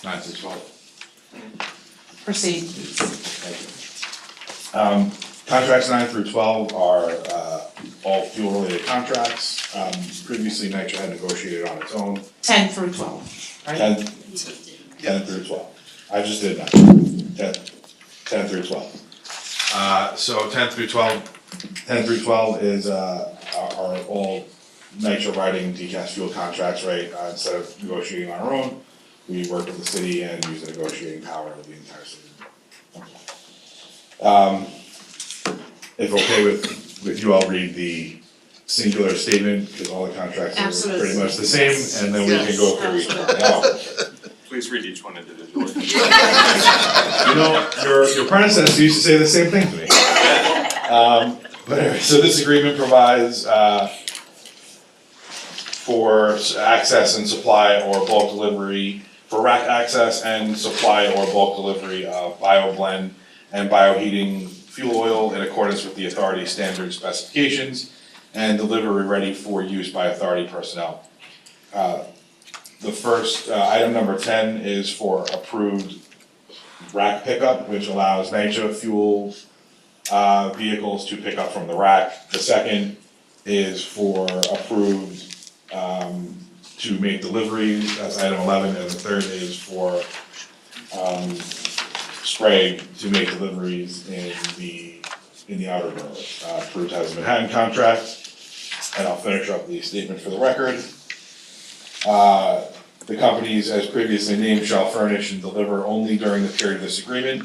9 through 12. Proceed, please. Thank you. Contracts 9 through 12 are all fuel-related contracts. Previously, Nitro had negotiated on its own. 10 through 12, right? 10 through 12. I just did that. 10 through 12. So 10 through 12 is are all Nitro riding decaf fuel contracts, right? Instead of negotiating on our own, we work with the city and use the negotiating power of the entire city. If okay with you, I'll read the singular statement, because all the contracts are pretty much the same, and then we can go through each one. Now, Please read each one individually. you know, your predecessor used to say the same thing to me. But anyway, so this agreement provides for access and supply or bulk delivery, for rack access and supply or bulk delivery of BioBlend and bioheating fuel oil in accordance with the authority standard specifications and delivery ready for use by authority personnel. The first, item number 10 is for approved rack pickup, which allows Nitro Fuel vehicles to pick up from the rack. The second is for approved to make deliveries, that's item 11, and the third is for Sprague to make deliveries in the outer boroughs. Approved has a Manhattan contract, and I'll finish up the statement for the record. The companies, as previously named, shall furnish and deliver only during the period of this agreement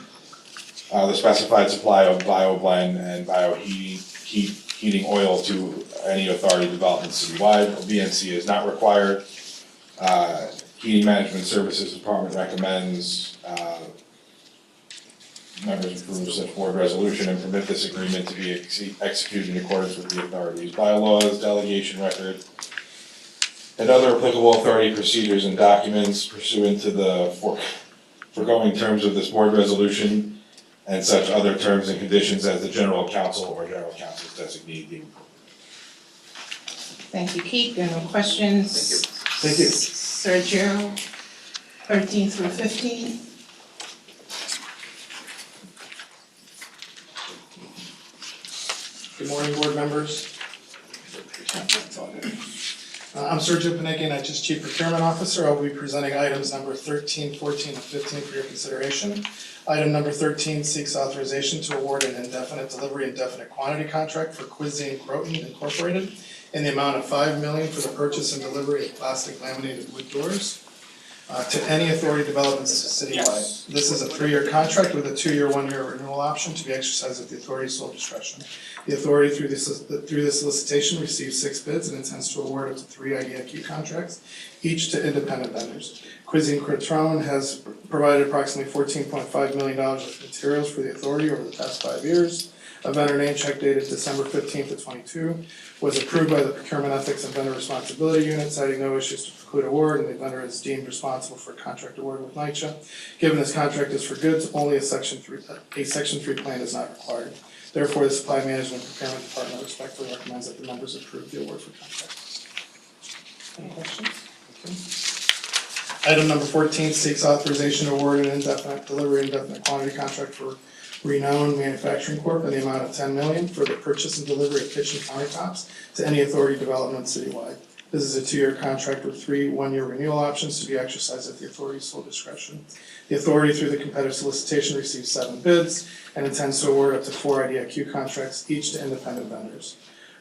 the specified supply of bioblend and heating oil to any authority development citywide. VNC is not required. Heating Management Services Department recommends members approve such board resolution and permit this agreement to be executed in accordance with the authority's bylaws, delegation record, and other applicable authority procedures and documents pursuant to the foregoing terms of this board resolution and such other terms and conditions as the general counsel or general counsel's designee deem. Thank you, Keith. There are no questions. Thank you. Sergio, 13 through 15. Good morning, board members. I'm Sergio Panicki, IHS Chief Procurement Officer. I'll be presenting items number 13, 14, and 15 for your consideration. Item number 13 seeks authorization to award an indefinite delivery, indefinite quantity contract for Cuisine Croton Incorporated in the amount of $5 million for the purchase and delivery of plastic laminated wood doors to any authority developments citywide. This is a 3-year contract with a 2-year, 1-year renewal option to be exercised at the authority's sole discretion. The authority through the solicitation received 6 bids and intends to award up to 3 IDIQ contracts, each to independent vendors. Cuisine Croton has provided approximately $14.5 million of materials for the authority over the past 5 years. A vendor name check dated December 15th of '22 was approved by the Procurement Ethics and Vendor Responsibility Unit, citing no issues to preclude award, and the vendor is deemed responsible for a contract award with NYCHA. Given this contract is for goods, only a Section 3 plan is not required. Therefore, the Supply Management Procurement Department respectfully recommends that the members approve the award for contract. Any questions? Item number 14 seeks authorization to award an indefinite delivery, indefinite quantity contract for Renowned Manufacturing Corp. in the amount of $10 million for the purchase and delivery of kitchen countertops to any authority development citywide. This is a 2-year contract with 3 1-year renewal options to be exercised at the authority's sole discretion. The authority, through the competitive solicitation, received 7 bids and intends to award up to 4 IDIQ contracts, each to independent vendors.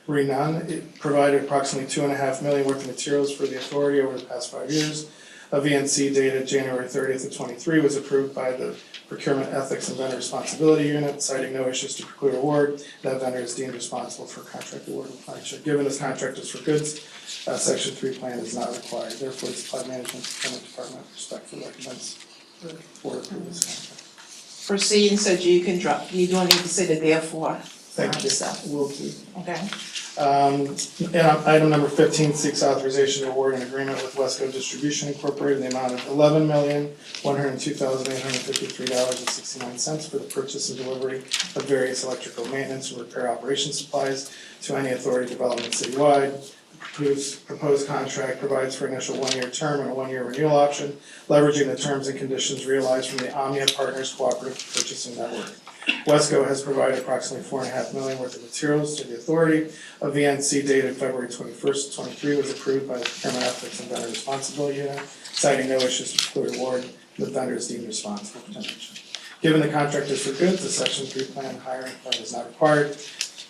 Renowned provided approximately $2.5 million worth of materials for the authority over the past 5 years. A VNC dated January 30th of '23 was approved by the Procurement Ethics and Vendor Responsibility Unit, citing no issues to preclude award. That vendor is deemed responsible for contract award with NYCHA. Given this contract is for goods, Section 3 plan is not required. Therefore, the Supply Management Procurement Department respectfully recommends the board approve this contract. Proceed, so you can drop, you don't need to say the therefore. Thank you. Will do. Okay. And item number 15 seeks authorization to award an agreement with Wesco Distribution Incorporated in the amount of $11,102,853.69 for the purchase and delivery of various electrical maintenance and repair operation supplies to any authority development citywide. Proposed contract provides for initial 1-year term and a 1-year renewal option, leveraging the terms and conditions realized from the Omnia Partners Cooperative Purchasing Network. Wesco has provided approximately $4.5 million worth of materials to the authority. A VNC dated February 21st, '23 was approved by the Procurement Ethics and Vendor Responsibility Unit, citing no issues to preclude award. The vendor is deemed responsible for termination. Given the contract is for goods, the Section 3 plan hiring plan is not required.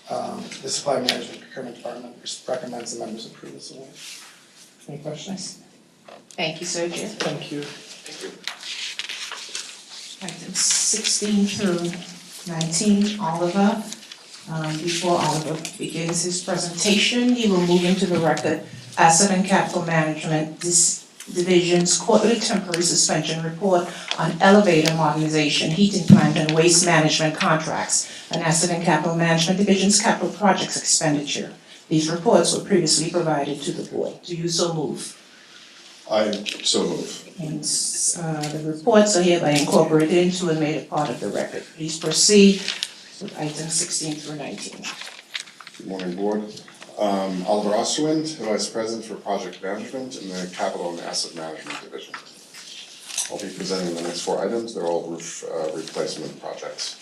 The Supply Management Procurement Department recommends the members approve this award. Any questions? Thank you, Sergio. Thank you. Items 16 through 19, Oliver. Before Oliver begins his presentation, he will move into the record Asset and Capital Management Division's quarterly temporary suspension report on elevator modernization, heating plant, and waste management contracts, and Asset and Capital Management Division's capital projects expenditure. These reports were previously provided to the board. Do you so move? I so move. And the reports are hereby incorporated into and made a part of the record. Please proceed with items 16 through 19. Good morning, board. Oliver Osterwind, Vice President for Project Management in the Capital and Asset Management Division. I'll be presenting the next 4 items. They're all roof replacement projects.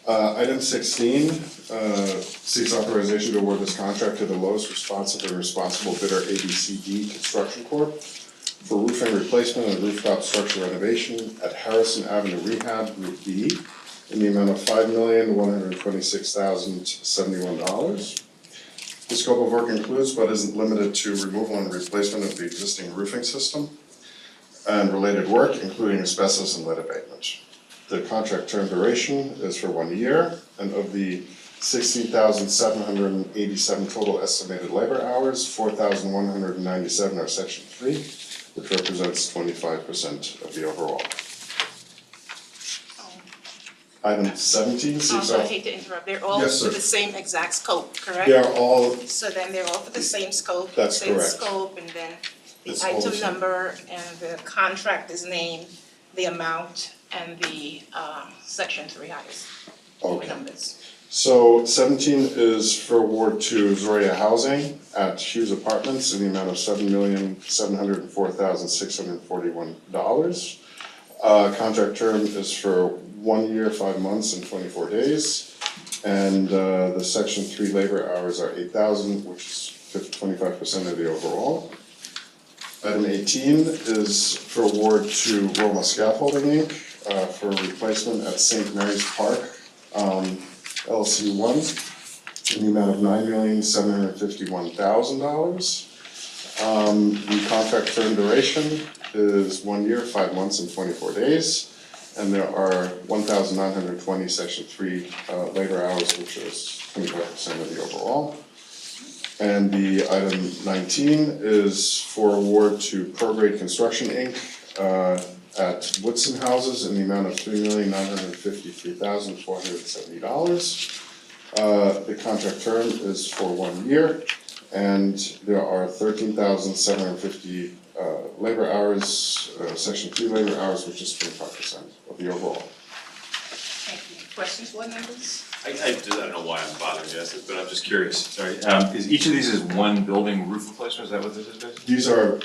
Item 16, seeks authorization to award this contract to the lowest responsive and responsible bidder, ABCD Construction Corp., for roofing replacement and rooftop structure renovation at Harrison Avenue Rehab Group B in the amount of $5,126,071. The scope of work includes but isn't limited to removal and replacement of the existing roofing system and related work, including asbestos and lead abatement. The contract term duration is for 1 year, and of the 16,787 total estimated labor hours, 4,197 are section 3, which represents 25% of the overall. Item 17 seeks Also, I hate to interrupt, they're all Yes, for sir. the same exact scope, correct? They are all, So then they're all for the same scope, That's same correct. scope, and then the It's all the item same. number and the contract is named, the amount and the section 3 items, numbers. so 17 is for award to Zoria Housing at Hughes Apartments in the amount of $7,704,641. Contract term is for 1 year, 5 months, and 24 days. And the section 3 labor hours are 8,000, which is 25% of the overall. Item 18 is for award to Roma Scaffolding Inc. For replacement at St. Mary's Park, LC1, in the amount of $9,751,000. The contract term duration is 1 year, 5 months, and 24 days. And there are 1,920 section 3 labor hours, which is 25% of the overall. And the item 19 is for award to ProGrade Construction Inc. At Woodson Houses in the amount of $3,953,470. The contract term is for 1 year, and there are 13,750 labor hours, section 3 labor hours, which is 25% of the overall. Thank you. Questions, board members? I don't know why I'm bothering you, but I'm just curious, sorry. Is each of these is one building roof replacement, is that what this is basically? These are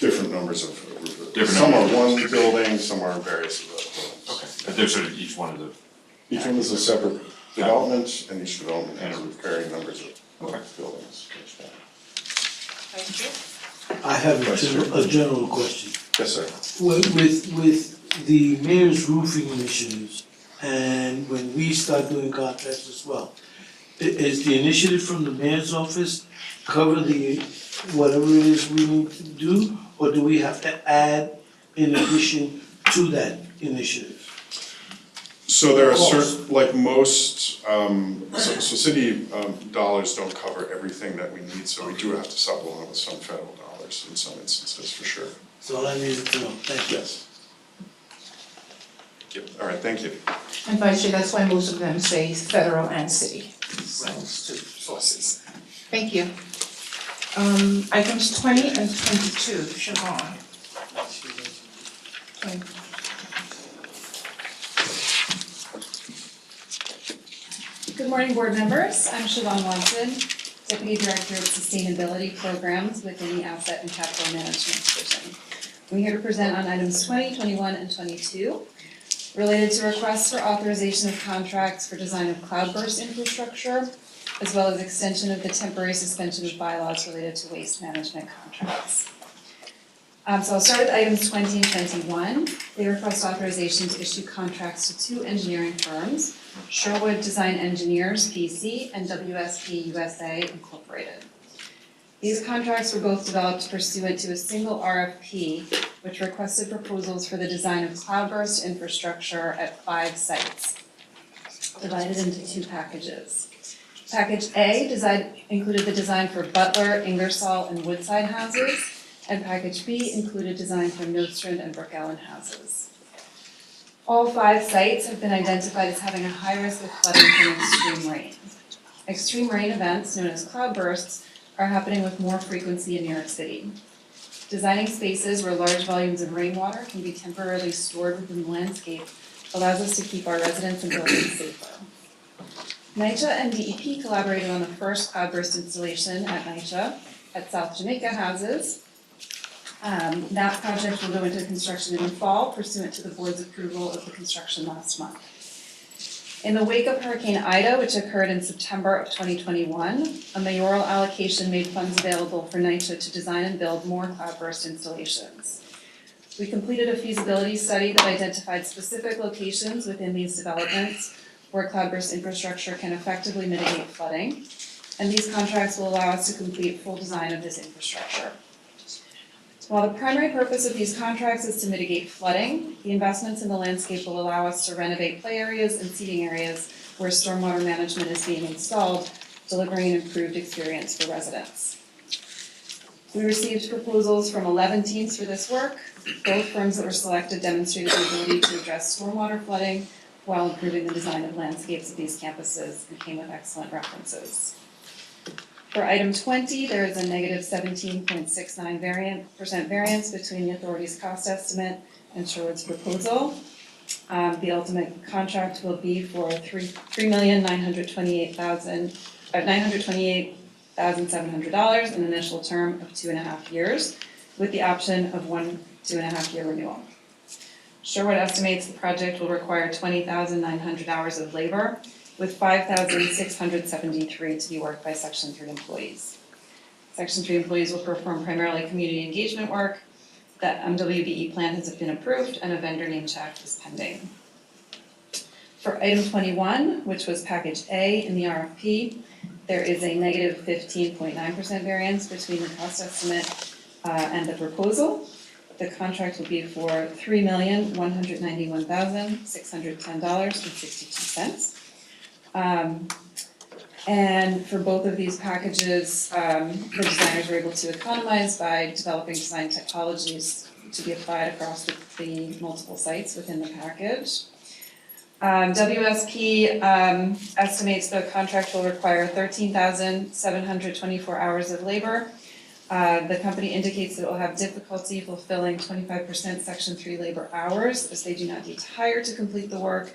different numbers of roof. Different Some are numbers. one building, some are various buildings. Okay, but they're sort of each one of the. Each one is a separate development, and each development has varying numbers of buildings. Thank you. I have a general question. Yes, sir. With the mayor's roofing initiatives, and when we start doing contracts as well, is the initiative from the mayor's office cover the, whatever it is we need to do? Or do we have to add in addition to that initiative? So there are Cost. certain, like most, so city dollars don't cover everything that we need, so we do have to supplement with some federal dollars in some instances, for sure. So all I needed to know, thank you. Yes. Yep, all right, thank you. And Vice Chair, that's why most of them say federal and city, so it's two sources. Thank you. Items 20 and 22, Siobhan. Good morning, board members. I'm Siobhan Watson, Deputy Director of Sustainability Programs within the Asset and Capital Management Division. I'm here to present on items 20, 21, and 22, related to requests for authorization of contracts for design of cloudburst infrastructure, as well as extension of the temporary suspension of bylaws related to waste management contracts. So I'll start with items 20 and 21. They request authorization to issue contracts to 2 engineering firms, Sherwood Design Engineers, PC, and WSP USA Incorporated. These contracts were both developed pursuant to a single RFP, which requested proposals for the design of cloudburst infrastructure at 5 sites, divided into 2 packages. Package A included the design for Butler, Ingersoll, and Woodside houses, and Package B included design for Nostrand and Brook Allen houses. All 5 sites have been identified as having a high risk of flooding from extreme rain. Extreme rain events, known as cloudbursts, are happening with more frequency in New York City. Designing spaces where large volumes of rainwater can be temporarily stored within the landscape allows us to keep our residents and buildings safer. NYCHA and DEP collaborated on the first cloudburst installation at NYCHA at South Jamaica houses. That project will go into construction in the fall pursuant to the board's approval of the construction last month. In the wake of Hurricane Ida, which occurred in September of 2021, a mayoral allocation made funds available for NYCHA to design and build more cloudburst installations. We completed a feasibility study that identified specific locations within these developments where cloudburst infrastructure can effectively mitigate flooding, and these contracts will allow us to complete full design of this infrastructure. While the primary purpose of these contracts is to mitigate flooding, the investments in the landscape will allow us to renovate play areas and seating areas where stormwater management is being installed, delivering an improved experience for residents. We received proposals from 11 teams for this work. Both firms that were selected demonstrated the ability to address stormwater flooding while improving the design of landscapes of these campuses and came with excellent references. For item 20, there is a negative 17.69% variance between the authority's cost estimate and Sherwood's proposal. The ultimate contract will be for $3,928,700, an initial term of 2.5 years, with the option of 1 2.5-year renewal. Sherwood estimates the project will require 20,900 hours of labor, with 5,673 to be worked by Section 3 employees. Section 3 employees will perform primarily community engagement work. That MWBE plan has been approved and a vendor name check is pending. For item 21, which was package A in the RFP, there is a negative 15.9% variance between the cost estimate and the proposal. The contract will be for $3,191,610.62. And for both of these packages, the designers were able to economize by developing design technologies to be applied across the multiple sites within the package. WSP estimates the contract will require 13,724 hours of labor. The company indicates that it will have difficulty fulfilling 25% Section 3 labor hours as they do not need to hire to complete the work.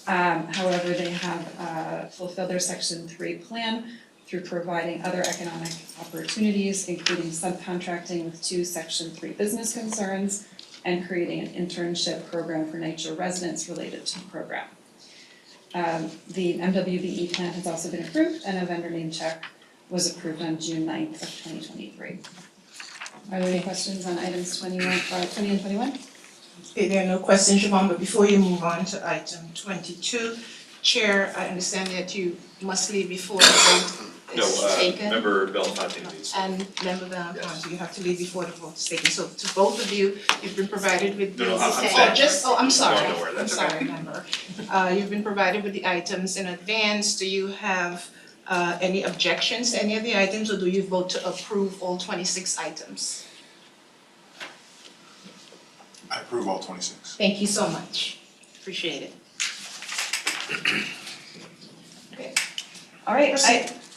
However, they have fulfilled their Section 3 plan through providing other economic opportunities, including subcontracting with 2 Section 3 business concerns and creating an internship program for NYCHA residents related to the program. The MWBE plan has also been approved and a vendor name check was approved on June 9th of 2023. Are there any questions on items 20 and 21? Okay, there are no questions, Siobhan, but before you move on to item 22, Chair, I understand that you must leave before the vote is taken. Member Belafonte needs. And Member Belafonte, you have to leave before the vote is taken. So to both of you, you've been provided with these. No, I'm sorry. I'm sorry. No, don't worry, that's I'm sorry, Member. You've been provided with the items in advance. Do you have any objections to any of the items, or do you vote to approve all 26 items? I approve all 26. Thank you so much. Appreciate it. All right,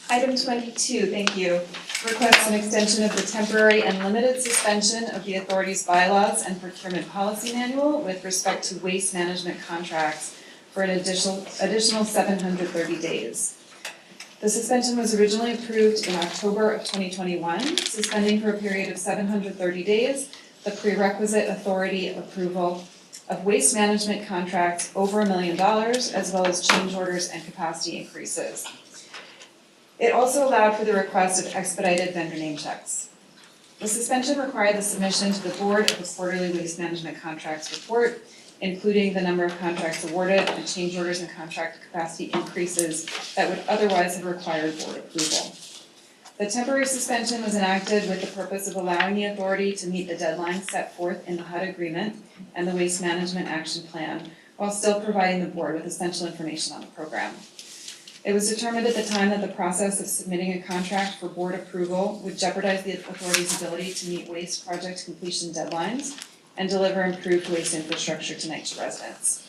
item 22, thank you. Requests an extension of the temporary and limited suspension of the authority's bylaws and procurement policy manual with respect to waste management contracts for an additional 730 days. The suspension was originally approved in October of 2021, suspending for a period of 730 days the prerequisite authority approval of waste management contracts over $1 million, as well as change orders and capacity increases. It also allowed for the request of expedited vendor name checks. The suspension required the submission to the board of a quarterly waste management contracts report, including the number of contracts awarded and change orders and contract capacity increases that would otherwise have required board approval. The temporary suspension was enacted with the purpose of allowing the authority to meet the deadlines set forth in the HUD agreement and the Waste Management Action Plan, while still providing the board with essential information on the program. It was determined at the time that the process of submitting a contract for board approval would jeopardize the authority's ability to meet waste project completion deadlines and deliver improved waste infrastructure to NYCHA residents.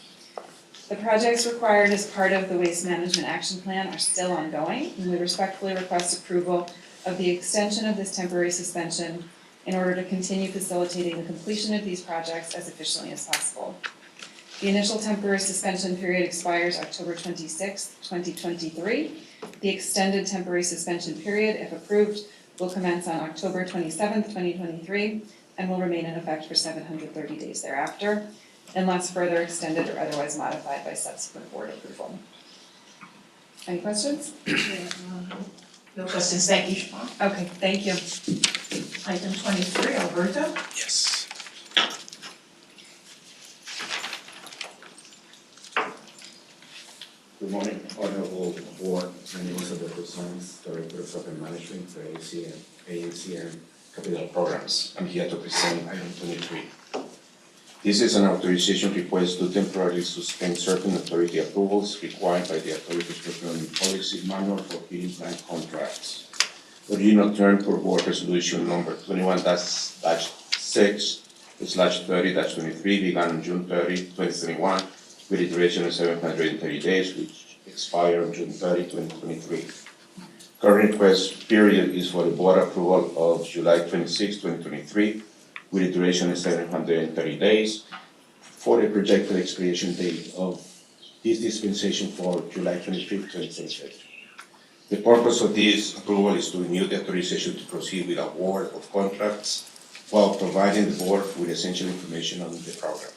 The projects required as part of the Waste Management Action Plan are still ongoing, and we respectfully request approval of the extension of this temporary suspension in order to continue facilitating the completion of these projects as efficiently as possible. The initial temporary suspension period expires October 26, 2023. The extended temporary suspension period, if approved, will commence on October 27, 2023, and will remain in effect for 730 days thereafter, unless further extended or otherwise modified by subsequent board approval. Any questions? No questions, thank you, Siobhan. Okay, thank you. Item 23, Alberto. Yes. Good morning, honorable board. My name is Alberto Sanz, Director of Program Management for ANCM Capital Programs. I'm here to present item 23. This is an authorization request to temporarily suspend certain authority approvals required by the authority's procurement policy manual for heating plant contracts. The original term for board resolution number 21-6/30-23 began on June 30, 2021, with a duration of 730 days, which expire on June 30, 2023. Current request period is for the board approval of July 26, 2023, with a duration of 730 days, for the projected expiration date of this dispensation for July 25, 2026. The purpose of this approval is to renew the authorization to proceed with award of contracts while providing the board with essential information on the program.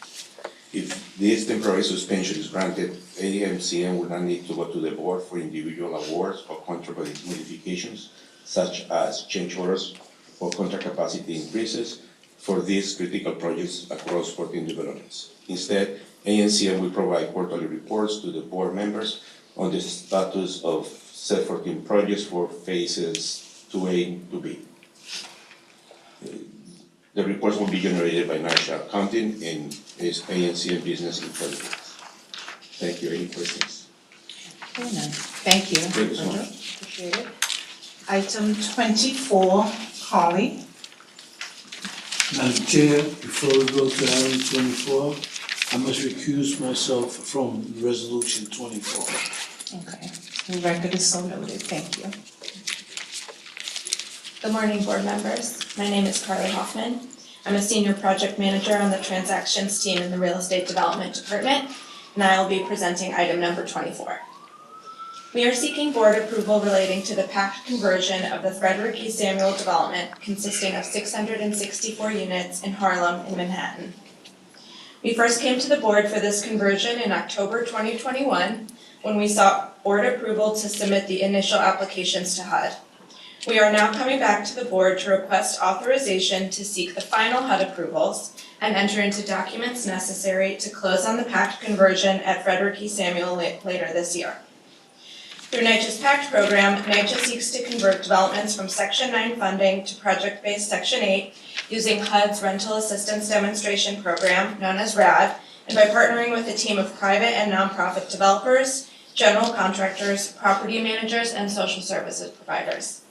If this temporary suspension is granted, AMCM will not need to go to the board for individual awards or contract modifications, such as change orders or contract capacity increases for these critical projects across 14 developments. Instead, AMCM will provide quarterly reports to the board members on the status of said 14 projects for phases 2A and 2B. The reports will be generated by NYCHA Accounting and is ANCM Business Intelligence. Thank you. Any questions? Thank you. Thank you so much. Appreciate it. Item 24, Holly. Madam Chair, before we go to item 24, I must recuse myself from resolution 24. Okay, the record is so noted, thank you. Good morning, board members. My name is Carly Hoffman. I'm a senior project manager on the transactions team in the real estate development department, and I will be presenting item number 24. We are seeking board approval relating to the PACT conversion of the Frederick E. Samuel development consisting of 664 units in Harlem and Manhattan. We first came to the board for this conversion in October 2021 when we sought board approval to submit the initial applications to HUD. We are now coming back to the board to request authorization to seek the final HUD approvals and enter into documents necessary to close on the PACT conversion at Frederick E. Samuel later this year. Through NYCHA's PACT program, NYCHA seeks to convert developments from Section 9 funding to project-based Section 8 using HUD's Rental Assistance Demonstration Program, known as RAD, and by partnering with a team of private and nonprofit developers, general contractors, property managers, and social services providers.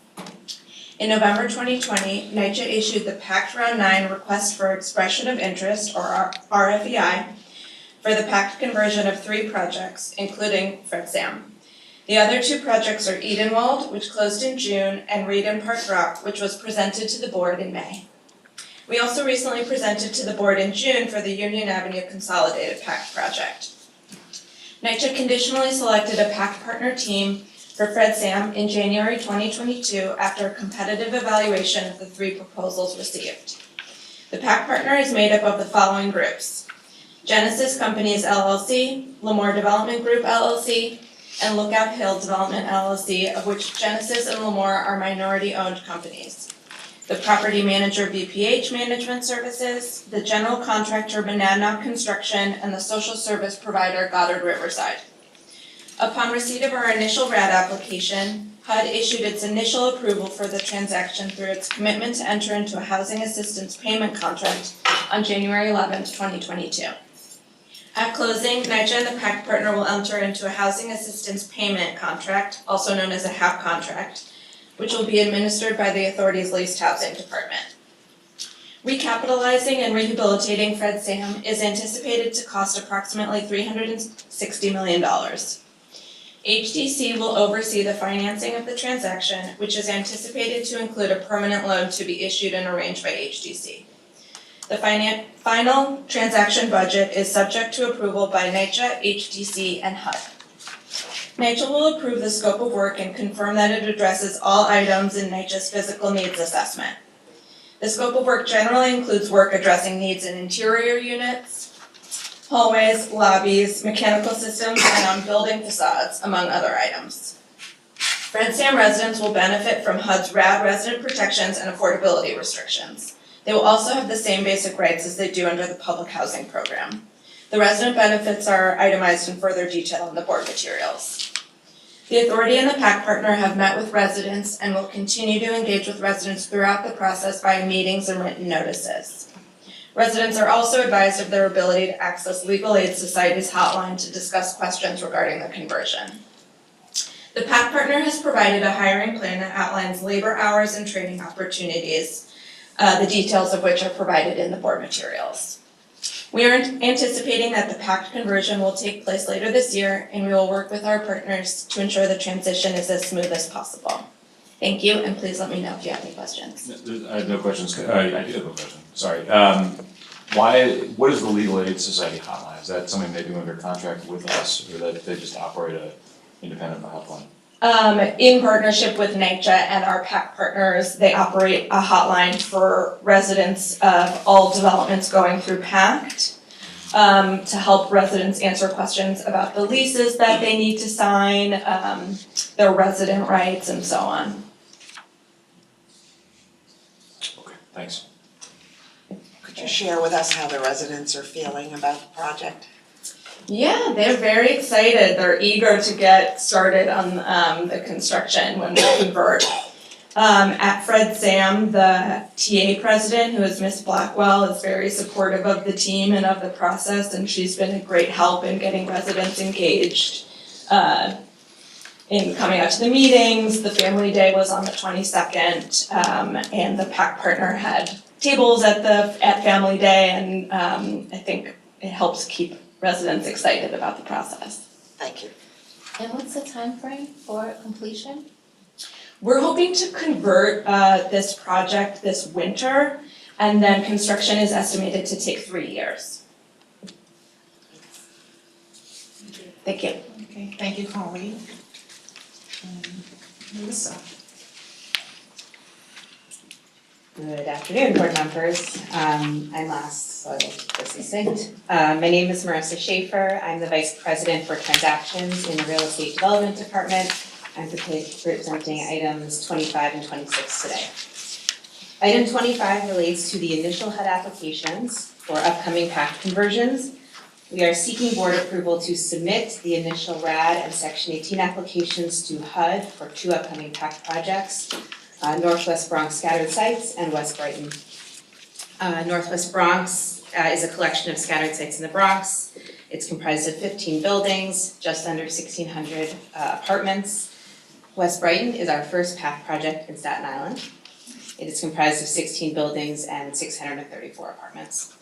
In November 2020, NYCHA issued the PACT Round 9 Request for Expression of Interest, or RFEI, for the PACT conversion of 3 projects, including Fred Sam. The other 2 projects are Edenwald, which closed in June, and Reed and Park Rock, which was presented to the board in May. We also recently presented to the board in June for the Union Avenue Consolidated PACT project. NYCHA conditionally selected a PACT partner team for Fred Sam in January 2022 after a competitive evaluation of the 3 proposals received. The PACT partner is made up of the following groups: Genesis Companies LLC, Lemoore Development Group LLC, and Lookout Hill Development LLC, of which Genesis and Lemoore are minority-owned companies. The property manager BPH Management Services, the general contractor Monadnock Construction, and the social service provider Goddard Riverside. Upon receipt of our initial RAD application, HUD issued its initial approval for the transaction through its commitment to enter into a housing assistance payment contract on January 11, 2022. At closing, NYCHA and the PACT partner will enter into a housing assistance payment contract, also known as a HAP contract, which will be administered by the authority's leased housing department. Recapitalizing and rehabilitating Fred Sam is anticipated to cost approximately $360 million. HDC will oversee the financing of the transaction, which is anticipated to include a permanent loan to be issued and arranged by HDC. The final transaction budget is subject to approval by NYCHA, HDC, and HUD. NYCHA will approve the scope of work and confirm that it addresses all items in NYCHA's physical needs assessment. The scope of work generally includes work addressing needs in interior units, hallways, lobbies, mechanical systems, and on building facades, among other items. Fred Sam residents will benefit from HUD's RAD resident protections and affordability restrictions. They will also have the same basic rights as they do under the public housing program. The resident benefits are itemized in further detail in the board materials. The authority and the PAC partner have met with residents and will continue to engage with residents throughout the process via meetings and written notices. Residents are also advised of their ability to access Legal Aid Society's hotline to discuss questions regarding the conversion. The PAC partner has provided a hiring plan that outlines labor hours and training opportunities, the details of which are provided in the board materials. We are anticipating that the PAC conversion will take place later this year, and we will work with our partners to ensure the transition is as smooth as possible. Thank you, and please let me know if you have any questions. I have no questions. I do have a question, sorry. What is the Legal Aid Society hotline? Is that something they do under contract with us, or that they just operate a independent hotline? In partnership with NYCHA and our PAC partners, they operate a hotline for residents of all developments going through PACT, to help residents answer questions about the leases that they need to sign, their resident rights, and so on. Okay, thanks. Could you share with us how the residents are feeling about the project? Yeah, they're very excited. They're eager to get started on the construction when we convert. At Fred Sam, the TA president, who is Miss Blackwell, is very supportive of the team and of the process, and she's been a great help in getting residents engaged in coming out to the meetings. The family day was on the 22nd, and the PAC partner had tables at family day, and I think it helps keep residents excited about the process. Thank you. And what's the time frame for completion? We're hoping to convert this project this winter, and then construction is estimated to take 3 years. Thank you. Okay, thank you, Colleen. Melissa. Good afternoon, board members. I'm last, so I will keep this succinct. My name is Marissa Schaefer. I'm the Vice President for Transactions in the Real Estate Development Department. I'm presenting items 25 and 26 today. Item 25 relates to the initial HUD applications for upcoming PAC conversions. We are seeking board approval to submit the initial RAD and Section 18 applications to HUD for 2 upcoming PAC projects. Northwest Bronx Scattered Sites and West Brighton. Northwest Bronx is a collection of scattered sites in the Bronx. It's comprised of 15 buildings, just under 1,600 apartments. West Brighton is our first PAC project in Staten Island. It is comprised of 16 buildings and 634 apartments.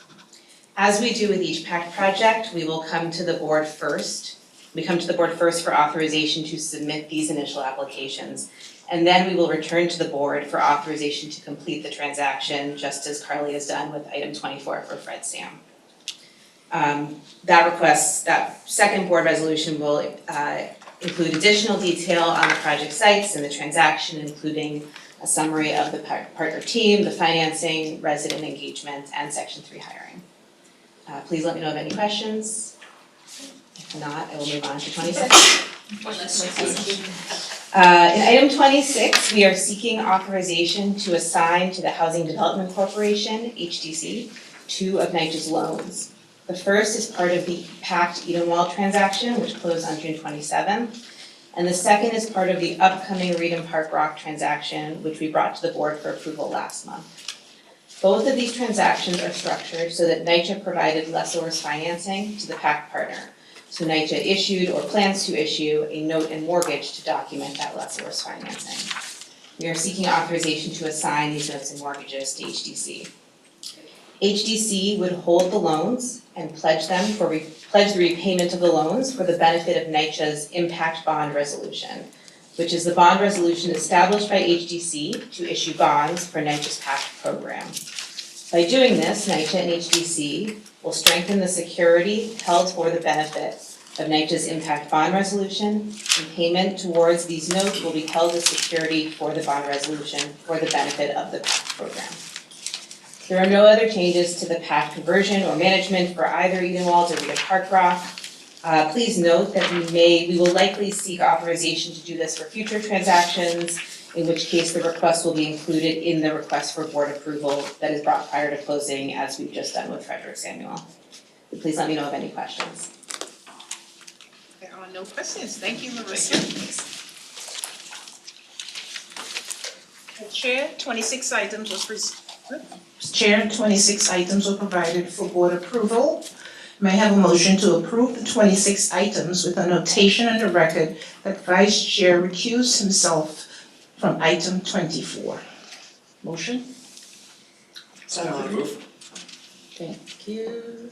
As we do with each PAC project, we will come to the board first. We come to the board first for authorization to submit these initial applications. And then we will return to the board for authorization to complete the transaction, just as Carly has done with item 24 for Fred Sam. That second board resolution will include additional detail on the project sites and the transaction, including a summary of the partner team, the financing, resident engagement, and Section 3 hiring. Please let me know of any questions. If not, I will move on to 26. In item 26, we are seeking authorization to assign to the Housing Development Corporation, HDC, 2 of NYCHA's loans. The first is part of the PACT Edenwald transaction, which closed on June 27th. And the second is part of the upcoming Reedham Park Rock transaction, which we brought to the board for approval last month. Both of these transactions are structured so that NYCHA provided lessors financing to the PACT partner. So NYCHA issued or plans to issue a note and mortgage to document that lessor's financing. We are seeking authorization to assign these notes and mortgages to HDC. HDC would hold the loans and pledge the repayment of the loans for the benefit of NYCHA's impact bond resolution, which is the bond resolution established by HDC to issue bonds for NYCHA's PACT program. By doing this, NYCHA and HDC will strengthen the security held for the benefit of NYCHA's impact bond resolution, and payment towards these notes will be held as security for the bond resolution for the benefit of the PACT program. There are no other changes to the pad conversion or management for either Eden Walls or Rita Park Rock. Please note that we will likely seek authorization to do this for future transactions, in which case the request will be included in the request for board approval that is brought prior to closing, as we've just done with Frederick Samuel. Please let me know of any questions. There are no questions. Thank you, Marissa. Chair, 26 items were provided for board approval. May I have a motion to approve the 26 items with a notation on the record that Vice Chair recused himself from item 24. Motion? Move. Thank you.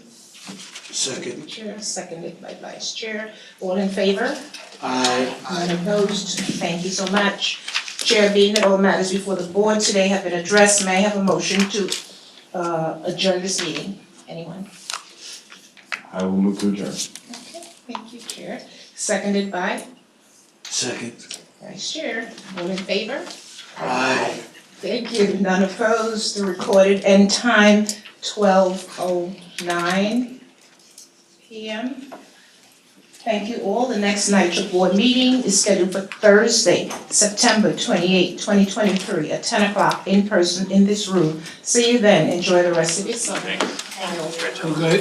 Second. Chair, seconded by Vice Chair. All in favor? Aye. None opposed? Thank you so much. Chair, being that all matters before the board today have been addressed, may I have a motion to adjourn this meeting? Anyone? I will move to adjourn. Okay, thank you, Chair. Seconded by Second. Vice Chair. All in favor? Aye. Thank you. None opposed. The recorded end time 12:09 p.m. Thank you all. The next NYCHA board meeting is scheduled for Thursday, September 28, 2023 at 10 o'clock in person in this room. See you then. Enjoy the rest of your summer. Okay.